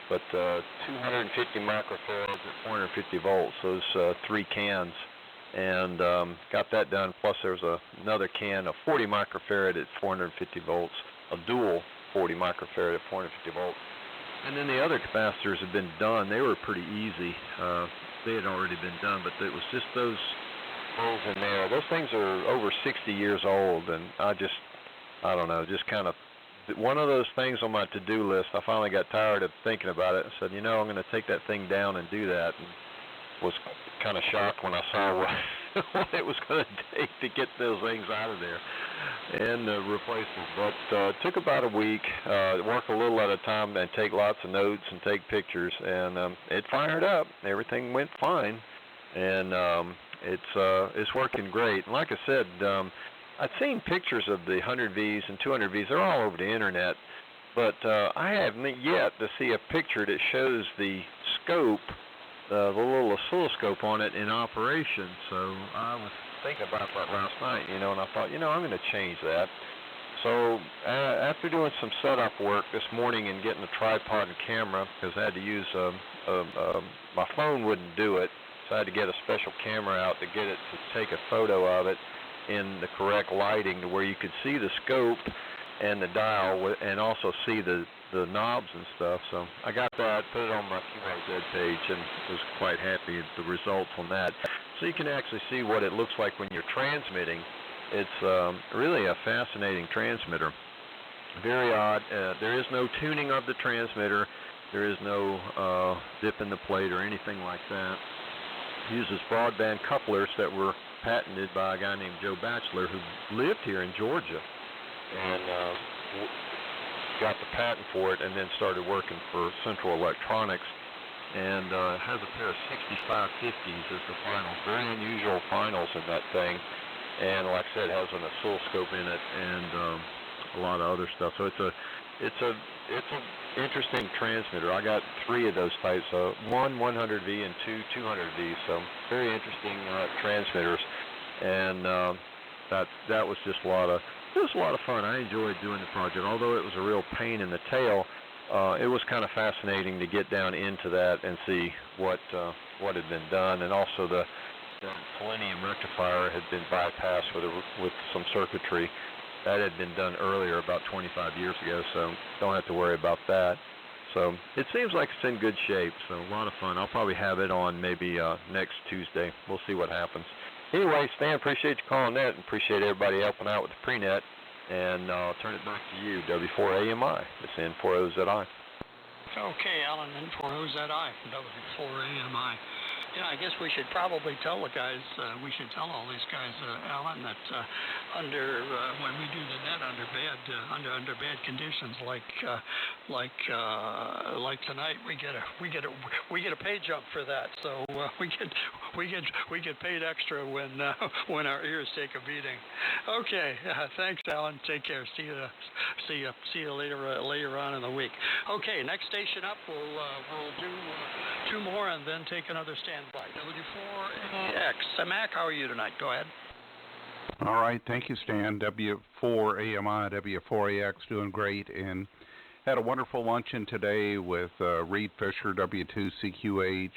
[SPEAKER 3] But 250 microfarads at 450 volts, those 3 cans, and got that done. Plus there's another can of 40 microfarad at 450 volts, a dual 40 microfarad at 450 volts. And then the other capacitors have been done. They were pretty easy. They had already been done, but it was just those holes in there. Those things are over 60 years old, and I don't know, just kind of one of those things on my to-do list. I finally got tired of thinking about it and said, I'm going to take that thing down and do that, and was kind of shocked when I saw what it was going to take to get those things out of there and replace them. But it took about a week, work a little at a time and take lots of notes and take pictures, and it fired up. Everything went fine, and it's working great. And like I said, I'd seen pictures of the 100Vs and 200Vs. They're all over the internet, but I haven't yet to see a picture that shows the scope, the little oscilloscope on it in operation. So I was thinking about that last night, and I thought, I'm going to change that. So after doing some setup work this morning and getting a tripod and camera, because I had to use my phone wouldn't do it, so I had to get a special camera out to get it to take a photo of it in the correct lighting to where you could see the scope and the dial and also see the knobs and stuff. So I got that, put it on my QRZ page, and was quite happy with the results on that. So you can actually see what it looks like when you're transmitting. It's really a fascinating transmitter. Very odd. There is no tuning of the transmitter. There is no dip in the plate or anything like that. It uses broadband couplers that were patented by a guy named Joe Batchelor who lived here in Georgia, and got the patent for it, and then started working for Central Electronics, and has a pair of 6550s as the finals. Very unusual finals in that thing, and like I said, has an oscilloscope in it and a lot of other stuff. So it's a interesting transmitter. I got 3 of those types, one 100V and two 200V. So very interesting transmitters, and that was just a lot of fun. I enjoyed doing the project, although it was a real pain in the tail. It was kind of fascinating to get down into that and see what had been done, and also the selenium rectifier had been bypassed with some circuitry. That had been done earlier, about 25 years ago, so don't have to worry about that. So it seems like it's in good shape, so a lot of fun. I'll probably have it on maybe next Tuesday. We'll see what happens. Anyway, Stan, appreciate you calling that, and appreciate everybody helping out with the prenet. And I'll turn it back to you, W4AMI. It's N40ZI.
[SPEAKER 8] Okay, Alan, N40ZI from W4AMI. Yeah, I guess we should probably tell the guys, we should tell all these guys, Alan, that when we do the net under bad conditions like tonight, we get a pay jump for that. So we get paid extra when our ears take a beating. Okay, thanks, Alan. Take care. See you later on in the week. Okay, next station up, we'll do 2 more and then take another standby. W4AX. Mac, how are you tonight? Go ahead.
[SPEAKER 2] All right, thank you, Stan. W4AMI, W4AX, doing great, and had a wonderful luncheon today with Reed Fisher, W2CQH,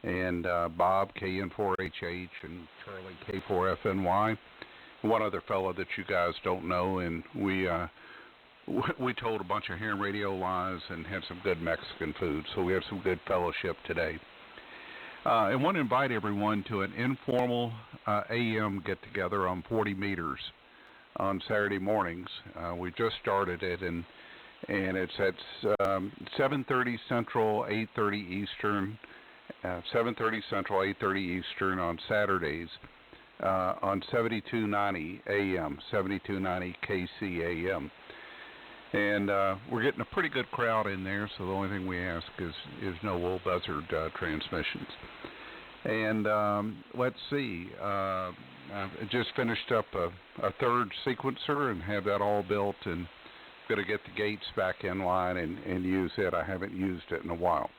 [SPEAKER 2] and Bob, KN4HH, and Charlie, K4FNY. One other fellow that you guys don't know, and we told a bunch of ham radio lies and had some good Mexican food, so we have some good fellowship today. I want to invite everyone to an informal AM get-together on 40 meters on Saturday mornings. We just started it, and it's at 7:30 Central, 8:30 Eastern, 7:30 Central, 8:30 Eastern on Saturdays on 7290 AM, 7290 KCAM. And we're getting a pretty good crowd in there, so the only thing we ask is no old buzzard transmissions. And let's see, I just finished up a 3rd sequencer and have that all built, and going to get the gates back in line and use it. I haven't used it in a while.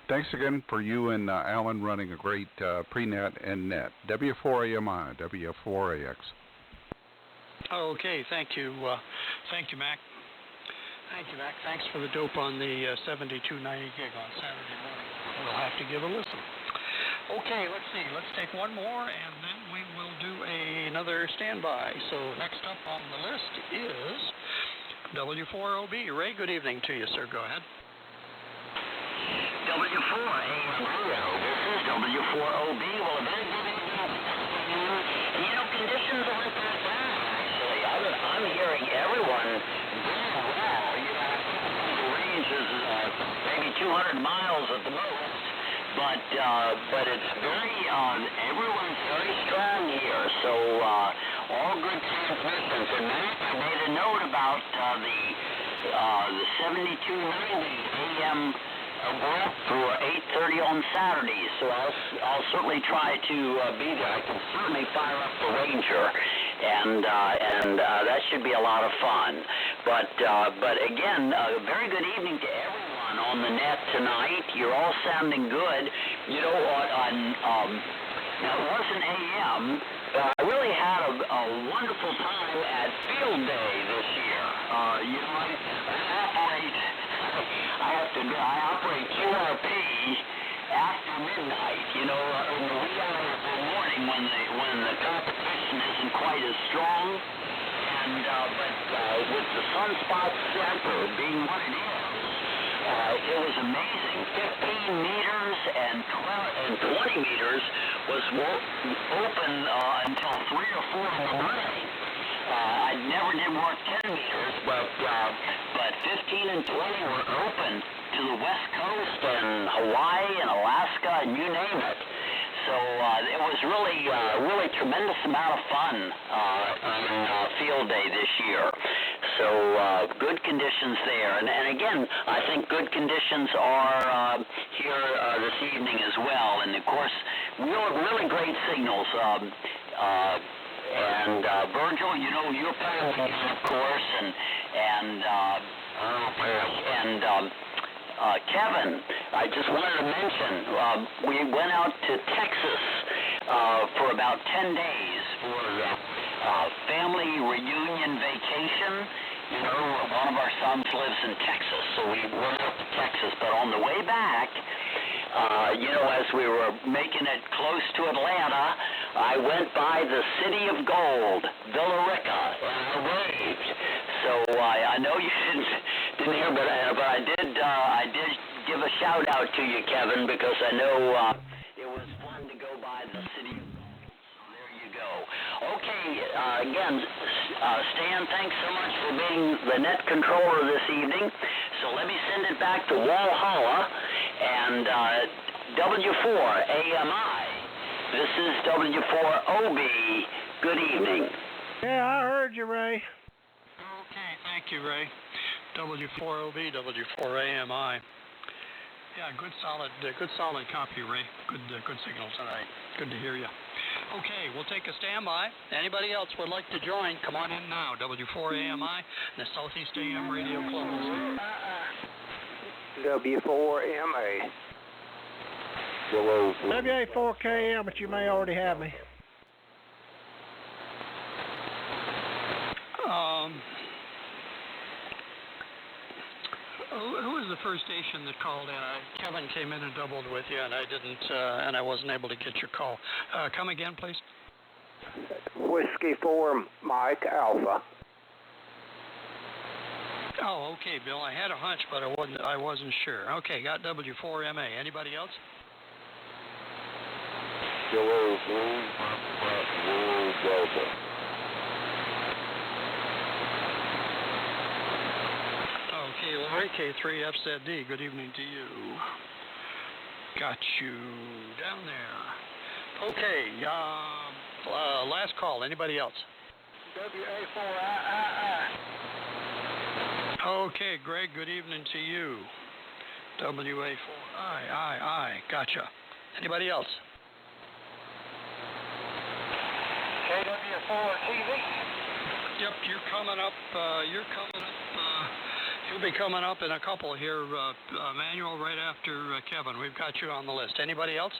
[SPEAKER 2] Thanks again for you and Alan running a great prenet and net. W4AMI, W4AX.
[SPEAKER 8] Okay, thank you, Mac. Thank you, Mac. Thanks for the dope on the 7290 gig on Saturday morning. We'll have to give a listen. Okay, let's see. Let's take one more, and then we will do another standby. So next up on the list is W4OB. Ray, good evening to you, sir. Go ahead.
[SPEAKER 4] W4AMI. This is W4OB. Well, a very good evening. Conditions aren't that bad, actually. I'm hearing everyone doing well. The range is maybe 200 miles at the most. But it's very, everyone's very strong here, so all good transmissions. And then I made a note about the 7290 AM work for 8:30 on Saturdays, so I'll certainly try to be there. I can certainly fire up the Ranger, and that should be a lot of fun. But again, a very good evening to everyone on the net tonight. You're all sounding good. You know what? Now it wasn't AM, but I really had a wonderful time at Field Day this year. I operate QRP after midnight. In the wee hours of the morning when the competition isn't quite as strong, but with the Sunspot Center being what it is. It was amazing. 15 meters and 20 meters was open until 3 or 4 in the morning. I never did work 10 meters, but 15 and 20 were open to the West Coast and Hawaii and Alaska and you name it. So it was really tremendous amount of fun on Field Day this year. So good conditions there. And again, I think good conditions are here this evening as well. And of course, really great signals. And Virgil, you're playing, of course, And Kevin, I just wanted to mention, we went out to Texas for about 10 days for family reunion vacation. You know, one of our sons lives in Texas, so we went out to Texas. But on the way back, you know, as we were making it close to Atlanta, I went by the City of Gold, Villa Rica, and I waved. So I know you didn't hear, but I did give a shout out to you, Kevin, because I know it was fun to go by the City of Gold. So there you go. Okay, again, Stan, thanks so much for being the net controller this evening. So let me send it back to Walhalla and W4 AMI. This is W4OB. Good evening.
[SPEAKER 7] Yeah, I heard you, Ray.
[SPEAKER 8] Okay, thank you, Ray. W4OB, W4AMI. Yeah, good solid copy, Ray. Good signal tonight. Good to hear you. Okay, we'll take a standby. Anybody else would like to join, come on in now. W4AMI, the Southeast AM Radio Club.
[SPEAKER 10] W4MA.
[SPEAKER 7] WA4KM, but you may already have me.
[SPEAKER 8] Who was the first station that called in? Kevin came in and doubled with you, and I didn't, and I wasn't able to get your call. Come again, please.
[SPEAKER 10] Whiskey 4 Mike Alpha.
[SPEAKER 8] Oh, okay, Bill. I had a hunch, but I wasn't sure. Okay, got W4MA. Anybody else?
[SPEAKER 1] Delta.
[SPEAKER 8] Okay, Larry, K3FZD, good evening to you. Got you down there. Okay, last call. Anybody else?
[SPEAKER 5] WA4II.
[SPEAKER 8] Okay, Greg, good evening to you. WA4II. Gotcha. Anybody else?
[SPEAKER 5] KW4TV.
[SPEAKER 8] Yep, you're coming up. You'll be coming up in a couple here, Manuel, right after Kevin. We've got you on the list. Anybody else?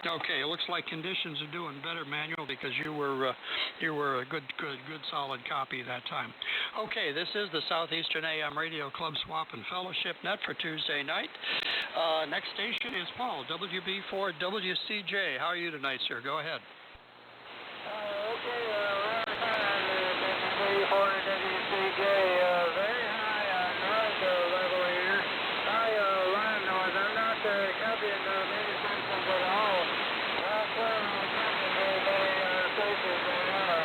[SPEAKER 8] Okay, it looks like conditions are doing better, Manuel, because you were a good solid copy that time. Okay, this is the Southeastern AM Radio Club Swap and Fellowship Net for Tuesday night. Next station is Paul, WB4 WCJ. How are you tonight, sir? Go ahead.
[SPEAKER 5] Okay, we're fine. WB4 WCJ, very high on noise level here. High line noise. I'm not copying many systems at all. Not clear on copying many stations at all.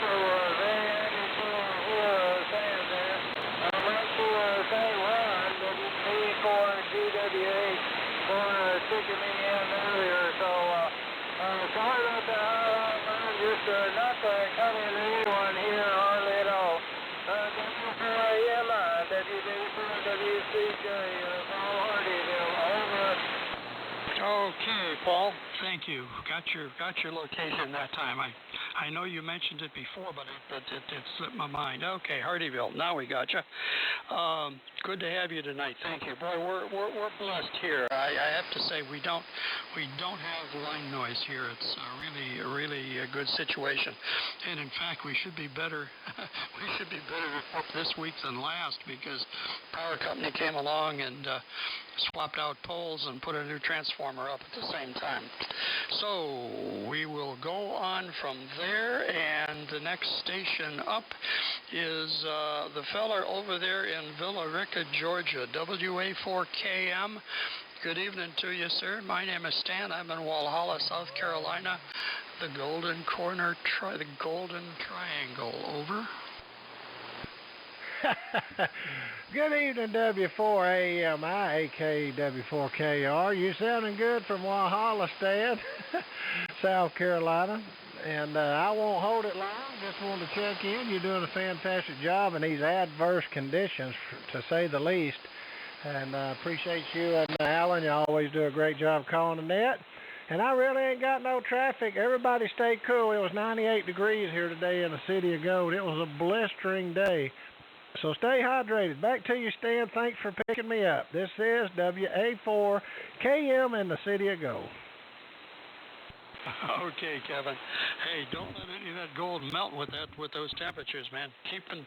[SPEAKER 5] So very happy to hear saying there. I'd like to say Ron, WB4 GWA, for sticking me in earlier. So sorry about the I'm just not copying anyone here hardly at all. W4AMI, WB4WCJ, Paul Hardyville, over.
[SPEAKER 8] Okay, Paul. Thank you. Got your location that time. I know you mentioned it before, but it slipped my mind. Okay, Hardyville. Now we got you. Good to have you tonight. Thank you. Boy, we're blessed here. I have to say we don't have line noise here. It's really a good situation. And in fact, we should be better. We should be better this week than last, because power company came along and swapped out poles and put a new transformer up at the same time. So we will go on from there, and the next station up is the feller over there in Villa Rica, Georgia, WA4KM. Good evening to you, sir. My name is Stan. I'm in Walhalla, South Carolina. The Golden Corner, the Golden Triangle. Over.
[SPEAKER 7] Good evening, W4AMI, aka W4KR. You sounding good from Walhalla, Stan, South Carolina. And I won't hold it long. Just wanted to check in. You're doing a fantastic job in these adverse conditions, to say the least. And I appreciate you and Alan. You always do a great job calling the net. And I really ain't got no traffic. Everybody stay cool. It was 98 degrees here today in the city of Gold. It was a blistering day. So stay hydrated. Back to you, Stan. Thanks for picking me up. This is WA4KM in the city of Gold.
[SPEAKER 8] Okay, Kevin. Hey, don't let any of that gold melt with those temperatures, man. Keep the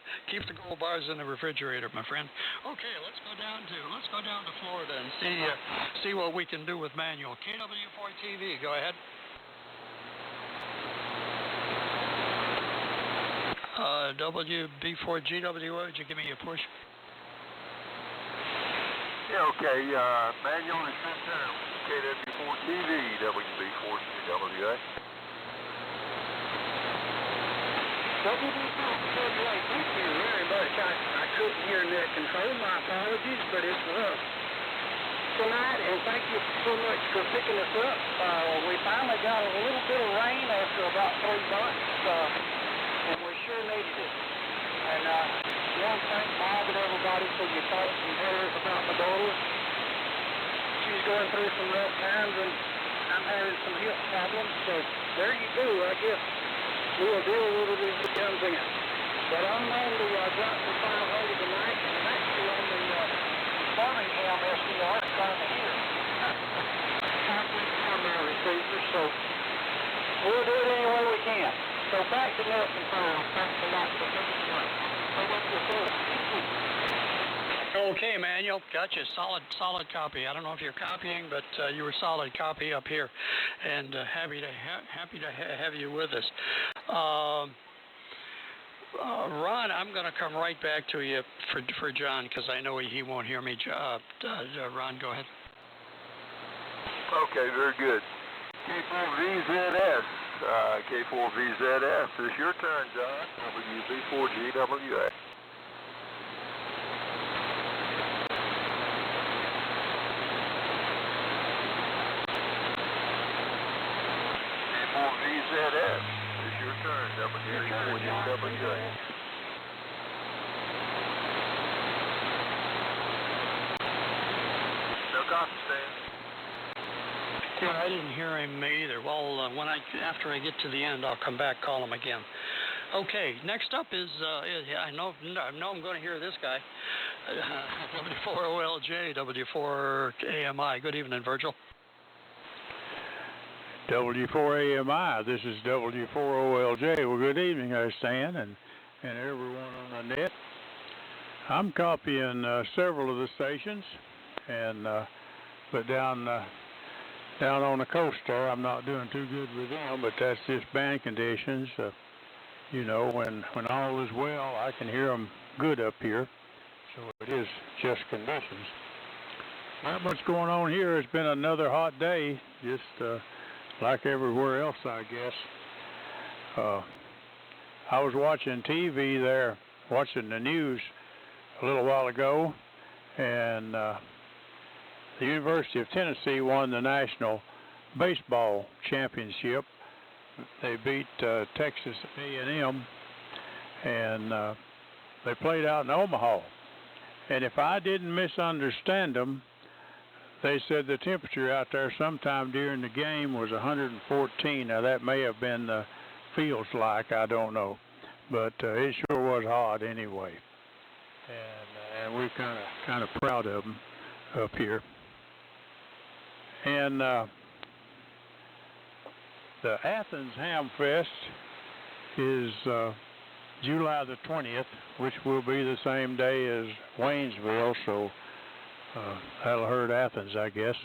[SPEAKER 8] gold bars in the refrigerator, my friend. Okay, let's go down to Florida and see what we can do with manual. KW4TV, go ahead. WB4GWO, did you give me a push?
[SPEAKER 1] Yeah, okay. Manual is sent down. KW4TV, WB4CWA.
[SPEAKER 11] WB4CWA, thank you very much. I couldn't hear net control. My apologies, but it's tonight, and thank you so much for picking us up. We finally got a little bit of rain after about 3 months, and we sure needed it. And I want to thank Bob and everybody for your thoughts and prayers about my daughter. She's going through some rough times, and I'm having some hip problems, so there you go. I guess we'll deal with it as it comes in. But I'm on the Johnson 500 tonight, and I'm actually on the Birmingham SDR trying to hear. I'm with primary receiver, so we'll do it any way we can. So back to net control. Thanks a lot for picking me up.
[SPEAKER 8] Okay, Manuel, got you. Solid copy. I don't know if you're copying, but you were solid copy up here, and happy to have you with us. Ron, I'm going to come right back to you for John because I know he won't hear me. Ron, go ahead.
[SPEAKER 1] Okay, very good. K4VZS. K4VZS. It's your turn, John. WB4GWA. K4VZS. It's your turn, WB4GWA. No copy, Stan.
[SPEAKER 8] Yeah, I didn't hear him either. Well, after I get to the end, I'll come back, call him again. Okay, next up is I know I'm going to hear this guy. W4OLJ, W4AMI. Good evening, Virgil.
[SPEAKER 12] W4AMI, this is W4OLJ. Well, good evening, Stan, and everyone on the net. I'm copying several of the stations, and but down on the coast there, I'm not doing too good with them, but that's just band conditions. You know, when all is well, I can hear them good up here, so it is just conditions. Not much going on here. It's been another hot day, just like everywhere else, I guess. I was watching TV there, watching the news a little while ago, and the University of Tennessee won the National Baseball Championship. They beat Texas A&M, and they played out in Omaha. And if I didn't misunderstand them, they said the temperature out there sometime during the game was 114. Now, that may have been the feels like, I don't know. But it sure was hot anyway. And we're kind of proud of them up here. And the Athens Ham Fest is July the 20th, which will be the same day as Waynesville, so that'll hurt Athens, I guess.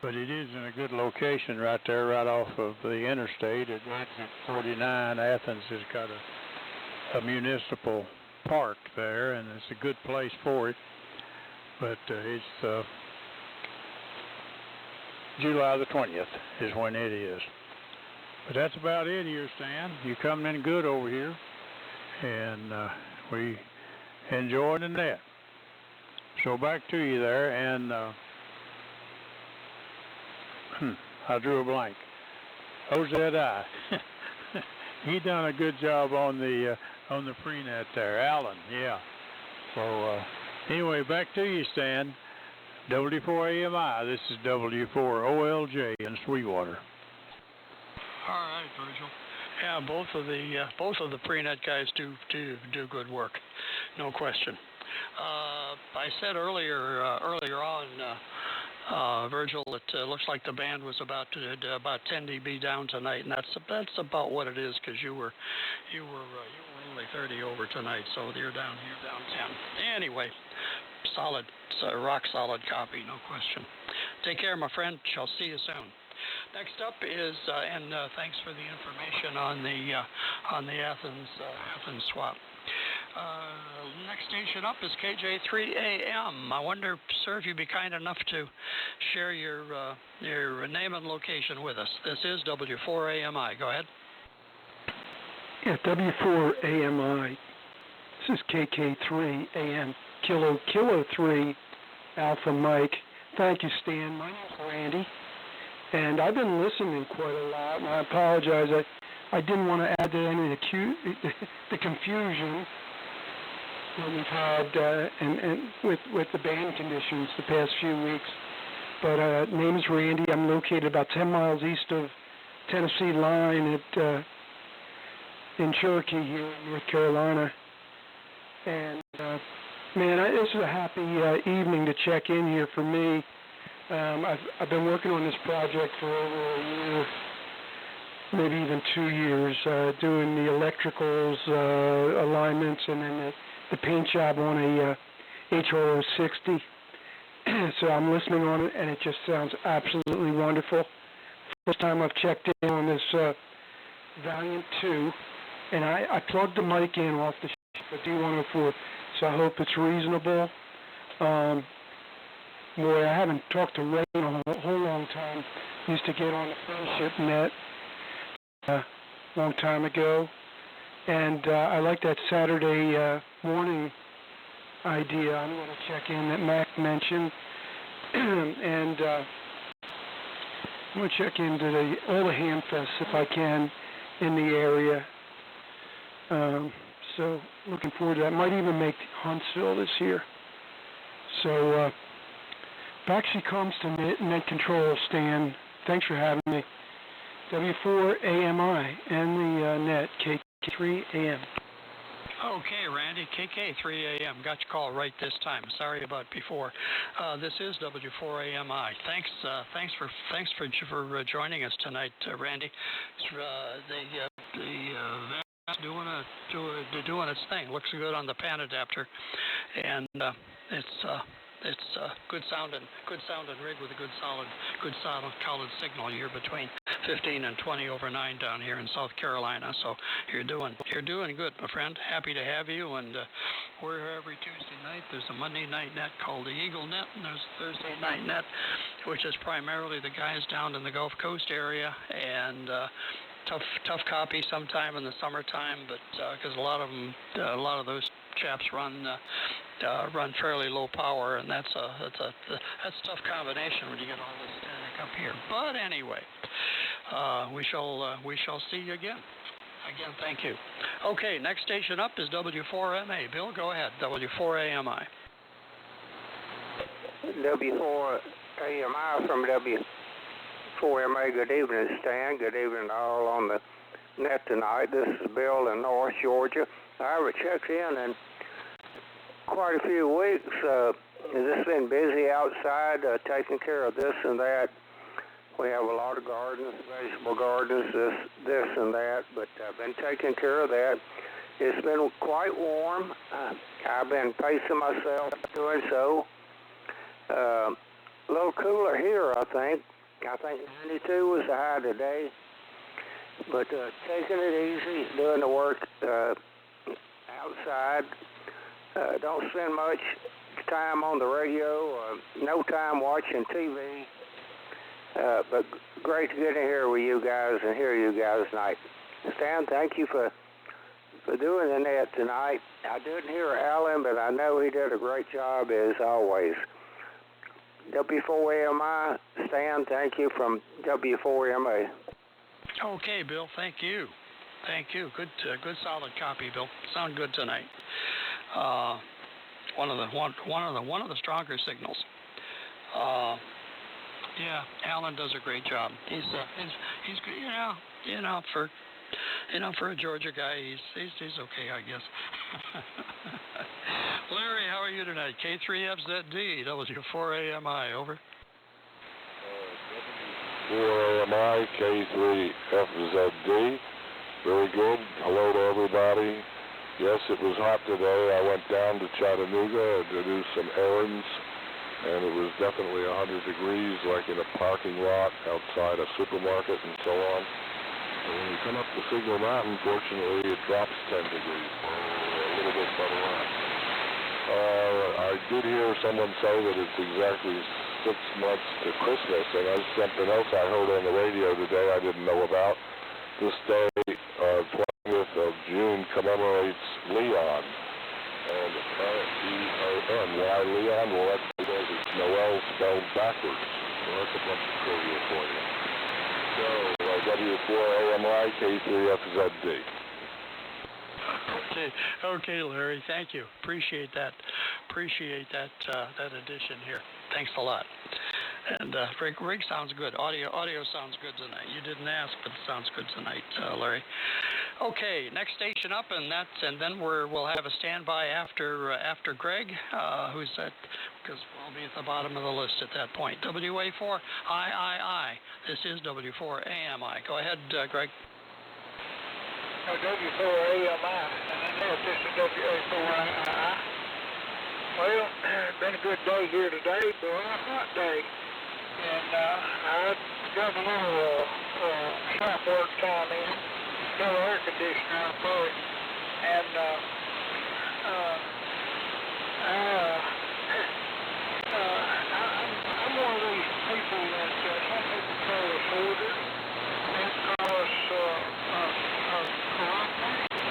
[SPEAKER 12] But it is in a good location right there, right off of the interstate at exit 49. Athens has got a municipal park there, and it's a good place for it. But it's July the 20th is when it is. But that's about it here, Stan. You coming in good over here, and we enjoyed the net. So back to you there, and I drew a blank. Ozai. He done a good job on the prenet there. Alan, yeah. So anyway, back to you, Stan. W4AMI, this is W4OLJ in Sweetwater.
[SPEAKER 8] All right, Virgil. Yeah, both of the prenet guys do good work, no question. I said earlier on, Virgil, it looks like the band was about 10 dB down tonight, and that's about what it is, because you were only 30 over tonight, so you're down 10. Anyway, solid, rock solid copy, no question. Take care, my friend. Shall see you soon. Next up is, and thanks for the information on the Athens swap. Next station up is KJ3AM. I wonder, sir, if you'd be kind enough to share your name and location with us. This is W4AMI. Go ahead.
[SPEAKER 13] Yeah, W4AMI. This is KK3AM. Kilo 3 Alpha Mike. Thank you, Stan. My name's Randy, and I've been listening quite a lot, and I apologize. I didn't want to add to any of the confusion that we've had and with the band conditions the past few weeks. But name is Randy. I'm located about 10 miles east of Tennessee line in Cherokee here in North Carolina. And man, this is a happy evening to check in here for me. I've been working on this project for over a year, maybe even 2 years, doing the electricals, alignments, and then the paint job on a HRO 60. So I'm listening on it, and it just sounds absolutely wonderful. First time I've checked in on this Valiant 2, and I plugged the mic in off the D104, so I hope it's reasonable. Boy, I haven't talked to Ray in a whole long time. Used to get on the Friendship Net a long time ago. And I like that Saturday morning idea. I'm going to check in that Mac mentioned. And I'm going to check into all the ham fests if I can in the area. So looking forward to that. Might even make Huntsville this year. So back she comes to net control, Stan. Thanks for having me. W4AMI and the net, KK3AM.
[SPEAKER 8] Okay, Randy, KK3AM. Got your call right this time. Sorry about before. This is W4AMI. Thanks for joining us tonight, Randy. The doing its thing. Looks good on the pan adapter, and it's good sounding rig with a good solid signal. You're between 15 and 20 over 9 down here in South Carolina, so you're doing good, my friend. Happy to have you, and we're here every Tuesday night. There's a Monday night net called the Eagle Net, and there's a Thursday night net, which is primarily the guys down in the Gulf Coast area, and tough copy sometime in the summertime, but because a lot of those chaps run fairly low power, and that's a tough combination when you get all this static up here. But anyway, we shall see you again. Again, thank you. Okay, next station up is W4MA. Bill, go ahead. W4AMI.
[SPEAKER 10] W4AMI from W4MA. Good evening, Stan. Good evening all on the net tonight. This is Bill in North Georgia. I haven't checked in quite a few weeks. This has been busy outside, taking care of this and that. We have a lot of gardens, vegetable gardens, this and that, but I've been taking care of that. It's been quite warm. I've been pacing myself doing so. A little cooler here, I think. I think 92 was the high today. But taking it easy, doing the work outside. Don't spend much time on the radio, no time watching TV. But great to get in here with you guys and hear you guys tonight. Stan, thank you for doing the net tonight. I didn't hear Alan, but I know he did a great job as always. W4AMI, Stan, thank you from W4MA.
[SPEAKER 8] Okay, Bill, thank you. Good solid copy, Bill. Sound good tonight. One of the stronger signals. Yeah, Alan does a great job. He's for a Georgia guy, he's okay, I guess. Larry, how are you tonight? K3FZD, W4AMI, over.
[SPEAKER 14] 4AMI, K3FZD. Very good. Hello to everybody. Yes, it was hot today. I went down to Chattanooga to do some errands, and it was definitely 100 degrees, like in a parking lot outside a supermarket and so on. And when you come up to Signal Mountain, fortunately, it drops 10 degrees, a little bit better on. I did hear someone say that it's exactly 6 months to Christmas, and that's something else I heard on the radio today I didn't know about. This day, 20th of June, commemorates Leon, and Leon. Why Leon? Well, that's because it's Noel spelled backwards. Well, that's a bunch of trivia for you. So, W4AMI, K3FZD.
[SPEAKER 8] Okay, Larry. Thank you. Appreciate that addition here. Thanks a lot. And rig sounds good. Audio sounds good tonight. You didn't ask, but it sounds good tonight, Larry. Okay, next station up, and then we'll have a standby after Greg, who's at, because we'll be at the bottom of the list at that point. WA4 III. This is W4AMI. Go ahead, Greg.
[SPEAKER 5] W4AMI, and I know this is WA4II. Well, it's been a good day here today, but a hot day. And I got a little shop work time in, no air conditioner on for it. And I'm one of these people that some people call us hoarders, some call us corrupt,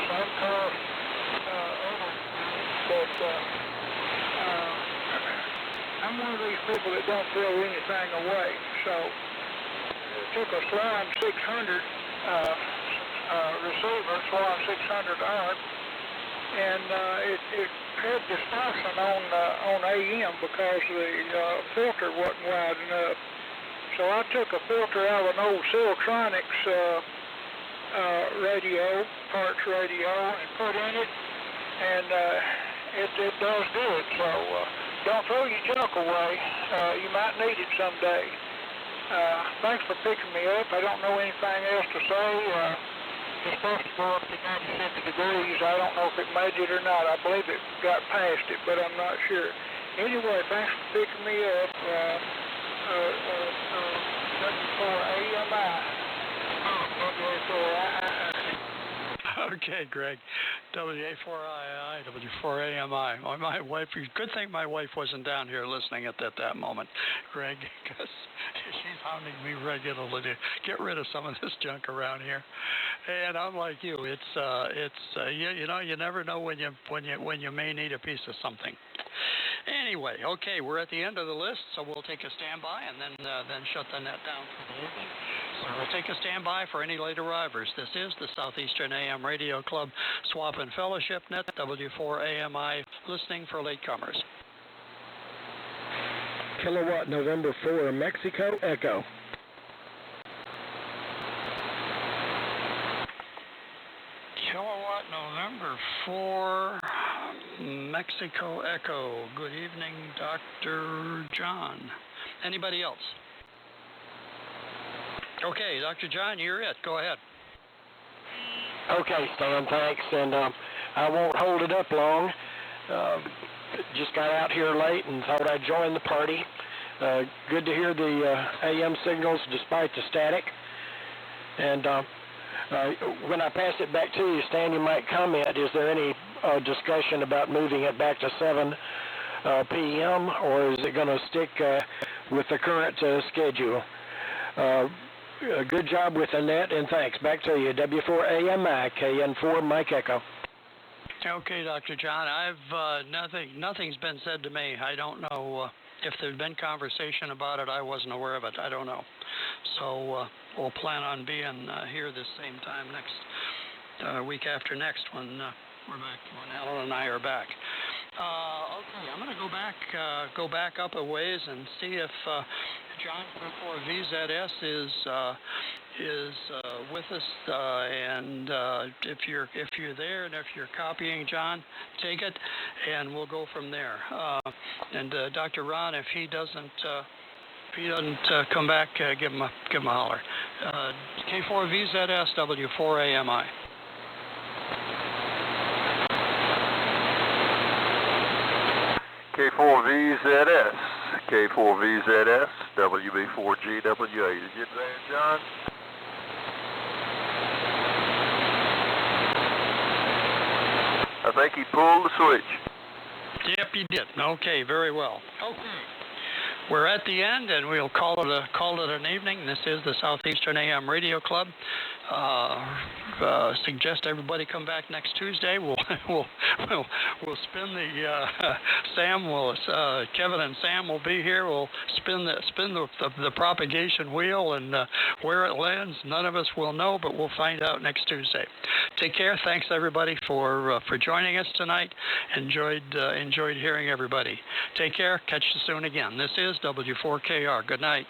[SPEAKER 5] some call us other things, but I'm one of these people that don't throw anything away. So it took a Swan 600 receiver, Swan 600 ARC, and it had distortion on AM because the filter wasn't wide enough. So I took a filter out of an old Siltronics radio, parts radio, and put in it, and it does good. So don't throw your junk away. You might need it someday. Thanks for picking me up. I don't know anything else to say. It's supposed to go up to 97 degrees. I don't know if it made it or not. I believe it got past it, but I'm not sure. Anyway, thanks for picking me up. W4AMI.
[SPEAKER 8] Okay, Greg. WA4II, W4AMI. My wife, good thing my wife wasn't down here listening at that moment, Greg, because she's hounding me regularly to get rid of some of this junk around here. And I'm like you. You never know when you may need a piece of something. Anyway, okay, we're at the end of the list, so we'll take a standby and then shut the net down for the evening. So we'll take a standby for any late arrivers. This is the Southeastern AM Radio Club Swap and Fellowship Net, W4AMI, listening for latecomers.
[SPEAKER 15] Kilowatt November 4, Mexico Echo.
[SPEAKER 8] Kilowatt November 4, Mexico Echo. Good evening, Dr. John. Anybody else? Okay, Dr. John, you're it. Go ahead.
[SPEAKER 15] Okay, Stan, thanks. And I won't hold it up long. Just got out here late and thought I'd join the party. Good to hear the AM signals despite the static. And when I pass it back to you, Stan, you might comment, is there any discussion about moving it back to 7 p.m., or is it going to stick with the current schedule? Good job with the net, and thanks. Back to you, W4AMI, KN4, Mike Echo.
[SPEAKER 8] Okay, Dr. John, nothing's been said to me. I don't know if there'd been conversation about it. I wasn't aware of it. I don't know. So we'll plan on being here this same time next week after next when we're back, when Alan and I are back. Okay, I'm going to go back up a ways and see if John K4VZS is with us. And if you're there and if you're copying, John, take it, and we'll go from there. And Dr. Ron, if he doesn't come back, give him a holler. K4VZS W4AMI.
[SPEAKER 1] K4VZS, K4VZS, WB4GWA. Did you get that, John? I think he pulled the switch.
[SPEAKER 8] Yep, he did. Okay, very well. Okay. We're at the end, and we'll call it an evening. This is the Southeastern AM Radio Club. Suggest everybody come back next Tuesday. We'll spin the Kevin and Sam will be here. We'll spin the propagation wheel, and where it lands, none of us will know, but we'll find out next Tuesday. Take care. Thanks everybody for joining us tonight. Enjoyed hearing everybody. Take care. Catch you soon again. This is W4KR. Good night.